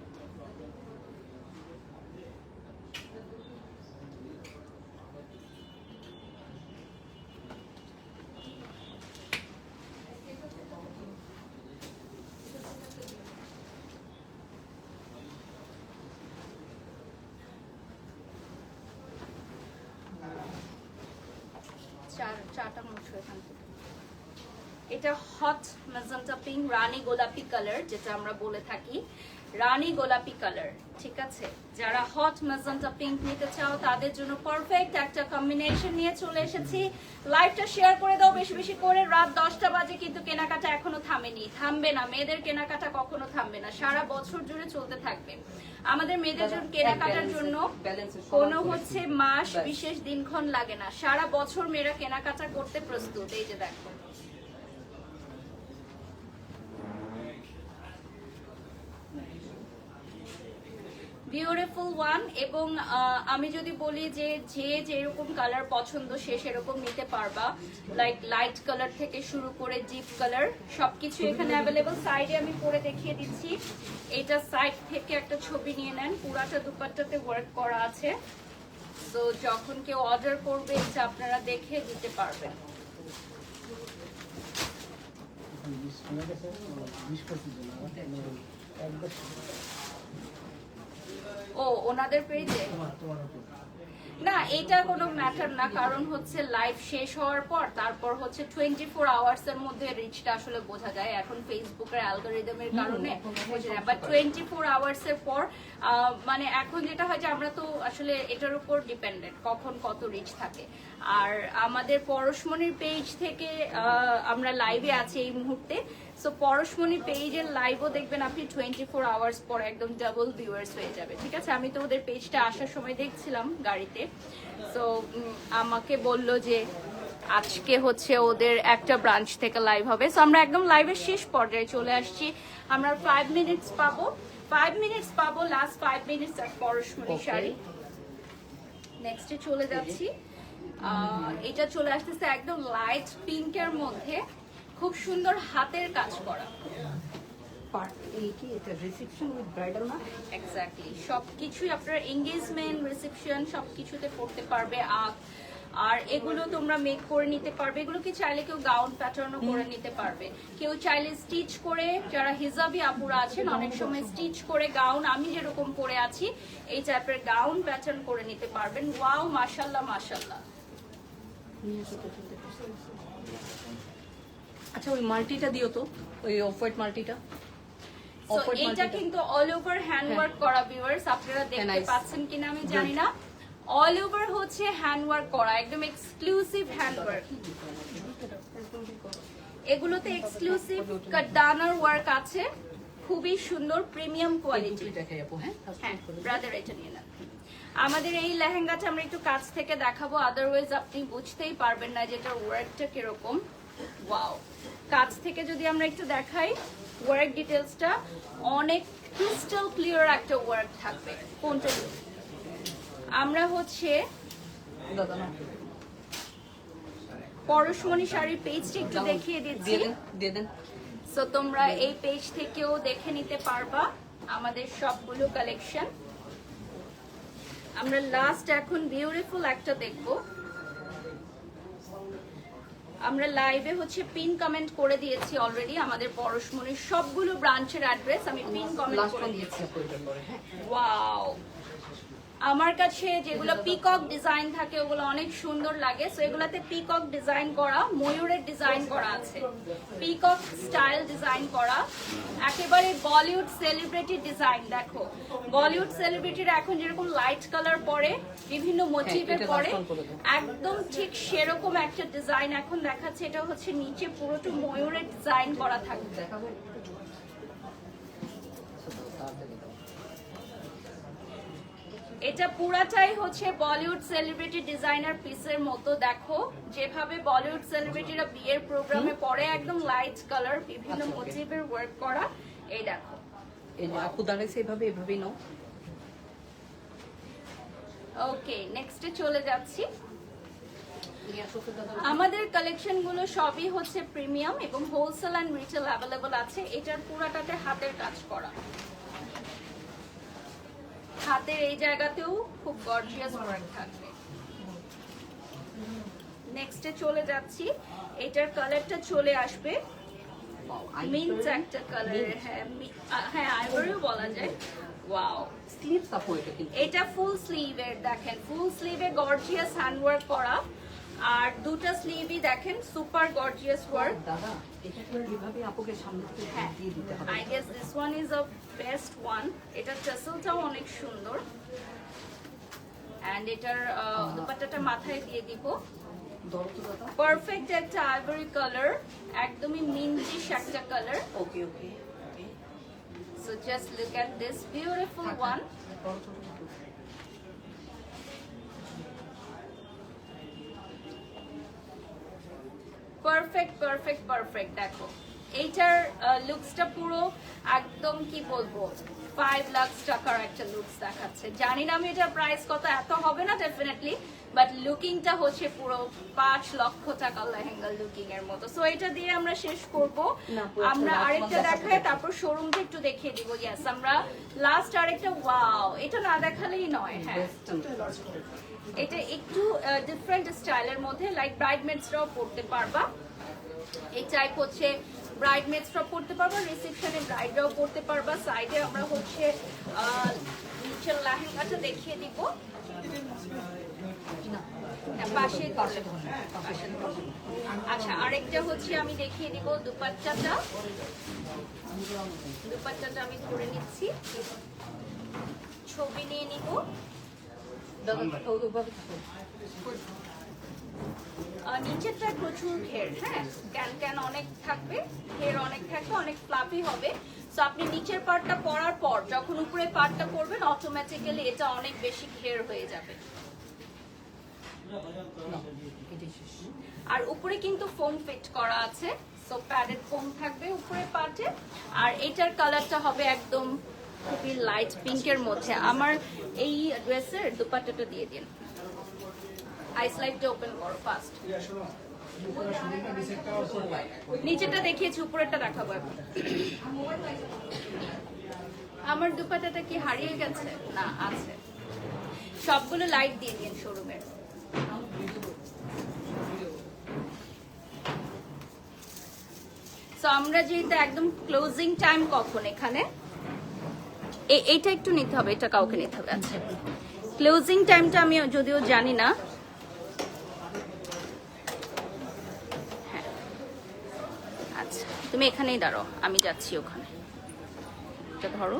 চারটা মুছো এখান থেকে। এটা হট ম্যাজেন্টা পিঙ্ক রানী গোলাপি কালার, যেটা আমরা বলে থাকি রানী গোলাপি কালার, ঠিক আছে। যারা হট ম্যাজেন্টা পিঙ্ক নিতে চাও তাদের জন্য পারফেক্ট একটা কম্বিনেশন নিয়ে চলে এসেছি। লাইভটা শেয়ার করে দাও বেশি বেশি করে। রাত 10টা বাজে কিন্তু কেনাকাটা এখনো থামেনি, থামবে না। মেয়েদের কেনাকাটা কখনো থামবে না, সারা বছর জুড়ে চলতে থাকবে। আমাদের মেয়েদের জন্য কেনাকাটার জন্য কোনো হচ্ছে মাস বিশেষ দিনক্ষণ লাগে না, সারা বছর মেয়েরা কেনাকাটা করতে প্রস্তুত। এই যে দেখো, বিউটিফুল ওয়ান। এবং আমি যদি বলি যে যে যেরকম কালার পছন্দ সে সেরকম নিতে পারবা, লাইক লাইট কালার থেকে শুরু করে ডিপ কালার সবকিছু এখানে অ্যাভেলেবল। সাইডে আমি পরে দেখিয়ে দিচ্ছি, এটা সাইড থেকে একটা ছবি নিয়ে নেন, পুরাটা দুপাট্টাতে ওয়ার্ক করা আছে। তো যখন কেউ অর্ডার করবে এটা আপনারা দেখে দিতে পারবেন। ও ওনাদের পেজে না, এটা কোনো ম্যাটার না, কারণ হচ্ছে লাইভ শেষ হওয়ার পর তারপর হচ্ছে 24 আওয়ার্স এর মধ্যে রিচটা আসলে বোঝা যায়। এখন ফেসবুকের অ্যালগরিদমের কারণে বোঝা যায়, বাট 24 আওয়ার্স এর পর মানে এখন যেটা হয় যে আমরা তো আসলে এটার উপর ডিপেন্ডেন্ট কখন কত রিচ থাকে। আর আমাদের পরশমণির পেজ থেকে আমরা লাইভে আছি এই মুহূর্তে। সো পরশমণি পেজের লাইভও দেখবেন আপনি 24 আওয়ার্স পর একদম ডাবল ভিউয়ার্স হয়ে যাবে, ঠিক আছে। আমি তো ওদের পেজটা আসার সময় দেখছিলাম গাড়িতে, সো আমাকে বলল যে আজকে হচ্ছে ওদের একটা ব্রাঞ্চ থেকে লাইভ হবে। সো আমরা একদম লাইভের শেষ পর্যায়ে চলে আসছি। আমরা 5 মিনিটস পাবো, 5 মিনিটস পাবো, লাস্ট 5 মিনিটস আর পরশমণি শাড়ি। নেক্সটে চলে যাচ্ছি, এটা চলে আসতেছে একদম লাইট পিঙ্কের মধ্যে, খুব সুন্দর হাতের কাজ করা। এক্স্যাক্টলি সবকিছুই আপনার এঙ্গেজমেন্ট রিসেপশন সবকিছুতে পড়তে পারবে। আর এগুলো তোমরা মেক করে নিতে পারবে, এগুলো কি চাইলে কেউ গাউন প্যাটার্নও করে নিতে পারবে, কেউ চাইলে স্টিচ করে, যারা হিজাবি আপুরা আছেন অনেক সময় স্টিচ করে গাউন, আমি যেরকম পরে আছি এই টাইপের গাউন প্যাটার্ন করে নিতে পারবেন। ওয়াও, মাশাল্লাহ মাশাল্লাহ, আচ্ছা ওই মাল্টিটা দিও তো, ওই অফ হোয়াইট মাল্টিটা। So, এটা কিন্তু অল ওভার হ্যান্ড ওয়ার্ক করা ভিউয়ার্স, আপনারা দেখতে nice. পাচ্ছেন কিনা আমি জানি না। অল ওভার হচ্ছে হ্যান্ড ওয়ার্ক করা, একদম এক্সক্লুসিভ হ্যান্ড ওয়ার্ক। এগুলোতে এক্সক্লুসিভ কাটানার ওয়ার্ক আছে, খুবই সুন্দর প্রিমিয়াম কোয়ালিটি। দেখাই আপু। হ্যাঁ হ্যাঁ ব্রাদার এটা নিয়ে নেন। আমাদের এই লেহেঙ্গাটা আমরা একটু কাছ থেকে দেখাবো, আদারওয়াইজ আপনি বুঝতেই পারবেন না যে এটার ওয়ার্কটা কিরকম। ওয়াও, কাছ থেকে যদি আমরা একটু দেখাই ওয়ার্ক ডিটেলসটা, অনেক ক্রিস্টাল ক্লিয়ার একটা ওয়ার্ক থাকবে। কোনটা আমরা হচ্ছে দাদা না পরশমণি শাড়ির পেজটা একটু দেখিয়ে দিচ্ছি। দিয়ে দেন। সো তোমরা এই পেজ থেকেও দেখে নিতে পারবা আমাদের সবগুলো কালেকশন। আমরা লাস্ট এখন বিউটিফুল একটা দেখবো। আমরা লাইভে হচ্ছে পিন কমেন্ট করে দিয়েছি অলরেডি আমাদের পরশমণির সবগুলো ব্রাঞ্চের অ্যাড্রেস আমি পিন কমেন্ট লাস্ট করে ওয়ান দিয়েছি। দিয়েছি আপু এটার পরে। হ্যাঁ ওয়াও, আমার কাছে যেগুলো পিকক ডিজাইন থাকে ওগুলো অনেক সুন্দর লাগে। সো এগুলাতে পিকক ডিজাইন করা, ময়ূরের ডিজাইন করা আছে, পিকক স্টাইল ডিজাইন করা, একেবারে বলিউড সেলিব্রিটি ডিজাইন। দেখো বলিউড সেলিব্রিটিরা এখন যেরকম লাইট কালার পরে, বিভিন্ন মোটিভের এটা পরে, last one করে দাও। একদম ঠিক সেরকম একটা ডিজাইন এখন দেখাচ্ছে। এটা হচ্ছে নিচে পুরোটা ময়ূরের ডিজাইন করা থাকবে। দেখাবে। এটা পুরাটাই হচ্ছে বলিউড সেলিব্রিটি ডিজাইনার পিসের মতো। দেখো যেভাবে বলিউড সেলিব্রিটিরা বিয়ের প্রোগ্রামে পরে, একদম লাইট কালার, বিভিন্ন আচ্ছা, okay. মোটিভের ওয়ার্ক করা। এই দেখো, এই যে আপু দাঁড়াইছে এইভাবে, এভাবেই নাও। ওকে নেক্সটে চলে যাচ্ছি। আমাদের কালেকশন গুলো সবই হচ্ছে প্রিমিয়াম এবং হোলসেল এন্ড রিটেল অ্যাভেলেবল আছে। এটার পুরাটাতে হাতের কাজ করা, হাতের এই জায়গাতেও খুব গর্জিয়াস ওয়ার্ক থাকবে। নেক্সটে চলে যাচ্ছি, এটার কালারটা চলে আসবে মিন্ট একটা কালার। হ্যাঁ আইভরিও বলা যায়। ওয়াও, স্লিভস আপু এটা কিন্তু। এটা ফুল স্লিভের, দেখেন ফুল স্লিভে গর্জিয়াস হ্যান্ড ওয়ার্ক করা, আর দুটো স্লিভই দেখেন সুপার গর্জিয়াস ওয়ার্ক। দাদা এটা তো এইভাবে আপুকে সামনে থেকে হ্যাঁ, দিয়ে দিতে হবে। I guess this one is a best one. এটার টাসেলটাও অনেক সুন্দর, এন্ড এটার দুপাট্টাটা মাথায় দিয়ে দিব। ধরো তো দাদা। পারফেক্ট একটা আইভরি কালার, একদমই মিন্টিশ একটা colour. Okay okay okay. So just look at this beautiful one. ধরো তো একটু। Perfect perfect perfect. দেখো এইটার লুকসটা পুরো একদম কি বলবো 5 লাখ টাকার একটা লুকস দেখাচ্ছে। জানি না আমি এটার প্রাইস কত, এত হবে না ডেফিনেটলি, বাট লুকিংটা হচ্ছে পুরো 5 লক্ষ টাকা লেহেঙ্গা লুকিং এর মতো। সো এটা দিয়ে আমরা শেষ করব। না, পুরো আমরা last আরেকটা one দেখাই, দেখাবো। তারপর শোরুমটা একটু দেখিয়ে দিব। ইয়েস, আমরা লাস্ট আরেকটা, ওয়াও, এটা না দেখালেই নয়। হ্যাঁ, ওয়েস্টার্ন। এটা একটু ডিফারেন্ট স্টাইলের মধ্যে, লাইক ব্রাইডমেডসরাও পড়তে পারবা। এই টাইপ হচ্ছে ব্রাইডমেডসরাও পড়তে পারবা, রিসেপশনে ব্রাইডরাও পড়তে পারবা। সাইডে আমরা হচ্ছে নিচের লেহেঙ্গাটা দেখিয়ে দিব। হ্যাঁ, পাশে পাশে পাশে। আচ্ছা, আরেকটা হচ্ছে আমি দেখিয়ে দিব দুপাট্টাটা। দুপাট্টাটা আমি ধরে নিচ্ছি, ছবি নিয়ে নিব। দাদা ওইভাবে থাকো। নিচেরটা প্রচুর ঘের, হ্যাঁ ক্যান ক্যান অনেক থাকবে, ঘের অনেক থাকবে, অনেক ফ্লাফি হবে। সো আপনি নিচের পার্টটা পরার পর যখন উপরে পার্টটা পরবেন, অটোমেটিক্যালি এটা অনেক বেশি ঘের হয়ে যাবে। আর উপরে কিন্তু ফোম ফিট করা আছে, সো প্যাডেড ফোম থাকবে উপরে পার্টে। আর এটার কালারটা হবে একদম খুবই লাইট পিঙ্কের মধ্যে। আমার এই ড্রেসের দুপাট্টাটা দিয়ে দিন। আইস লাইটটা ওপেন করো ফার্স্ট। নিচেরটা দেখিয়েছি, উপরেরটা দেখাবো এখন। আমার দুপাট্টাটা কি হারিয়ে গেছে? না, আছে। সবগুলো লাইট দিয়ে দিন শোরুমের। সো আমরা যেটা একদম ক্লোজিং টাইম কখন এখানে, এইটা একটু নিতে হবে, এটা কাউকে নিতে হবে। আচ্ছা, ক্লোজিং টাইমটা আমি যদিও জানি না। তুমি এখানেই দাঁড়ো, আমি যাচ্ছি ওখানে। এটা ধরো।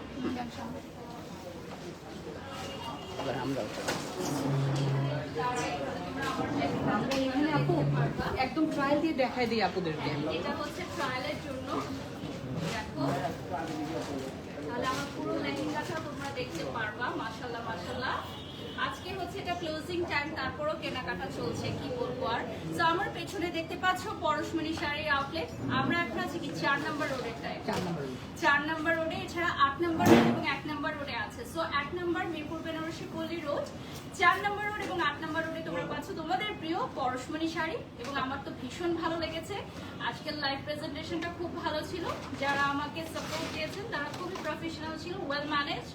এবার আমরাও এখানে আপু একদম ট্রায়াল দিয়ে দেখাই দিই আপুদেরকে। এটা হচ্ছে ট্রায়ালের জন্য, দেখো তাহলে আমার পুরো লেহেঙ্গাটা তোমরা দেখতে পারবা। মাশাআল্লাহ মাশাআল্লাহ। আজকে হচ্ছে এটা ক্লোজিং টাইম, তারপরও কেনাকাটা চলছে, কি বলবো আর। তো আমার পেছনে দেখতে পাচ্ছ পরশমণি শাড়ি আউটলেট। আমরা এখন আছি কি 4 নম্বর রোডের টাইম, 4 নম্বর রোডে, এছাড়া 8 নম্বর রোড এবং 1 নম্বর রোডে আছে। সো 1 নম্বর মিরপুর বেনারসি পল্লী রোড, 4 নম্বর রোড এবং 8 নম্বর রোডে তোমরা পাচ্ছ তোমাদের প্রিয় পরশমণি শাড়ি। এবং আমার তো ভীষণ ভালো লেগেছে আজকের লাইভ প্রেজেন্টেশনটা, খুব ভালো ছিল। যারা আমাকে সাপোর্ট দিয়েছেন তারা খুবই প্রফেশনাল ছিল, ওয়েল ম্যানেজ।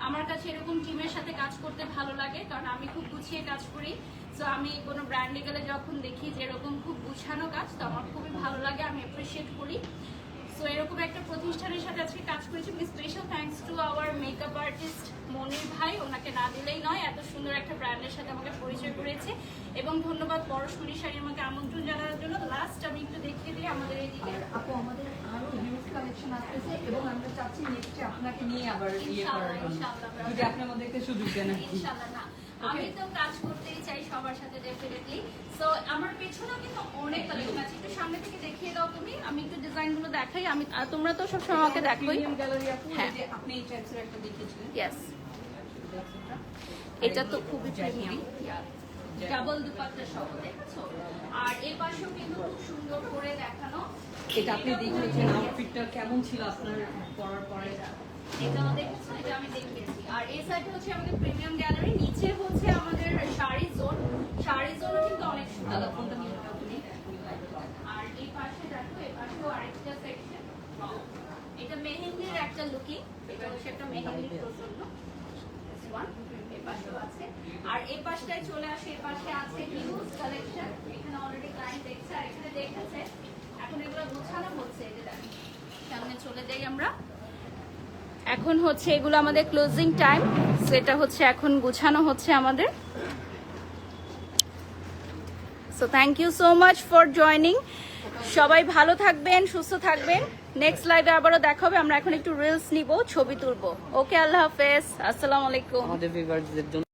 আমার কাছে এরকম টিমের সাথে কাজ করতে ভালো লাগে, কারণ আমি খুব গুছিয়ে কাজ করি। সো আমি কোনো ব্র্যান্ডে গেলে যখন দেখি যে এরকম খুব গুছানো কাজ, তো আমার খুবই ভালো লাগে, আমি অ্যাপ্রিসিয়েট করি। সো এরকম একটা প্রতিষ্ঠানের সাথে আজকে কাজ করেছি। Special thanks to our makeup artist Monir ভাই, ওনাকে না দিলেই নয়, এত সুন্দর একটা ব্র্যান্ডের সাথে আমাকে পরিচয় করেছে। এবং ধন্যবাদ পরশমণি শাড়ি আমাকে আমন্ত্রণ জানানোর জন্য। লাস্ট আমি একটু দেখিয়ে দিই আমাদের এইদিকে। আপু আমাদের আরো হিউজ কালেকশন আসতেছে এবং আমরা চাচ্ছি নেক্সটে আপনাকে নিয়ে আবার ইয়ে করার জন্য, ইনশাআল্লাহ। যদি আপনি আমাদেরকে সুযোগ দেন আর কি। ইনশাআল্লাহ না, আমি তো কাজ করতেই চাই সবার সাথে ডেফিনেটলি। সো আমার পেছনেও কিন্তু অনেক কালেকশন আছে, একটু সামনে থেকে দেখিয়ে দাও তুমি, আমি একটু ডিজাইনগুলো দেখাই। আমি তোমরা তো সবসময় আমাকে দেখোই। প্রিমিয়াম গ্যালারি আপু, হ্যাঁ। এই যে আপনি এই টাইপসের একটা দেখিয়েছিলেন। ইয়েস, এটা তো খুবই প্রিমিয়াম, ডাবল দুপাট্টা সহ, দেখছো? আর এই পাশেও কিন্তু খুব সুন্দর করে দেখানো। এটা আপনি দেখিয়েছেন, আউটফিটটা কেমন ছিল আপনার পরার পরে? এটা দেখেছো, এটা আমি দেখিয়েছি। আর এই সাইডে হচ্ছে আমাদের প্রিমিয়াম গ্যালারি, নিচে হচ্ছে আমাদের শাড়ি জোন। শাড়ি জোনও কিন্তু অনেক সুন্দর। ফোনটা নিয়ে নাও তুমি। আর এই পাশে দেখো, এই পাশেও আরেকটা সেকশন। এটা মেহেন্দির একটা লুকিং, এটা হচ্ছে একটা মেহেন্দির প্রসন্ন। এই পাশেও আছে। আর এই পাশটায় চলে আসে, এই পাশে আছে হিউজ কালেকশন। এখানে অলরেডি ক্লায়েন্ট দেখছে আর এখানে দেখেছে, এখন এগুলো গোছানো হচ্ছে। এই যে দেখো, সামনে চলে যাই আমরা। এখন হচ্ছে এগুলো আমাদের ক্লোজিং টাইম, সেটা হচ্ছে এখন গুছানো হচ্ছে আমাদের। So thank you so much for joining. সবাই ভালো থাকবেন, সুস্থ থাকবেন। নেক্সট লাইভে আবারও দেখা হবে। আমরা এখন একটু রিলস নিব, ছবি তুলবো। ওকে, আল্লাহ হাফেজ, আসসালামু আলাইকুম। আমাদের ভিউয়ারদের জন্য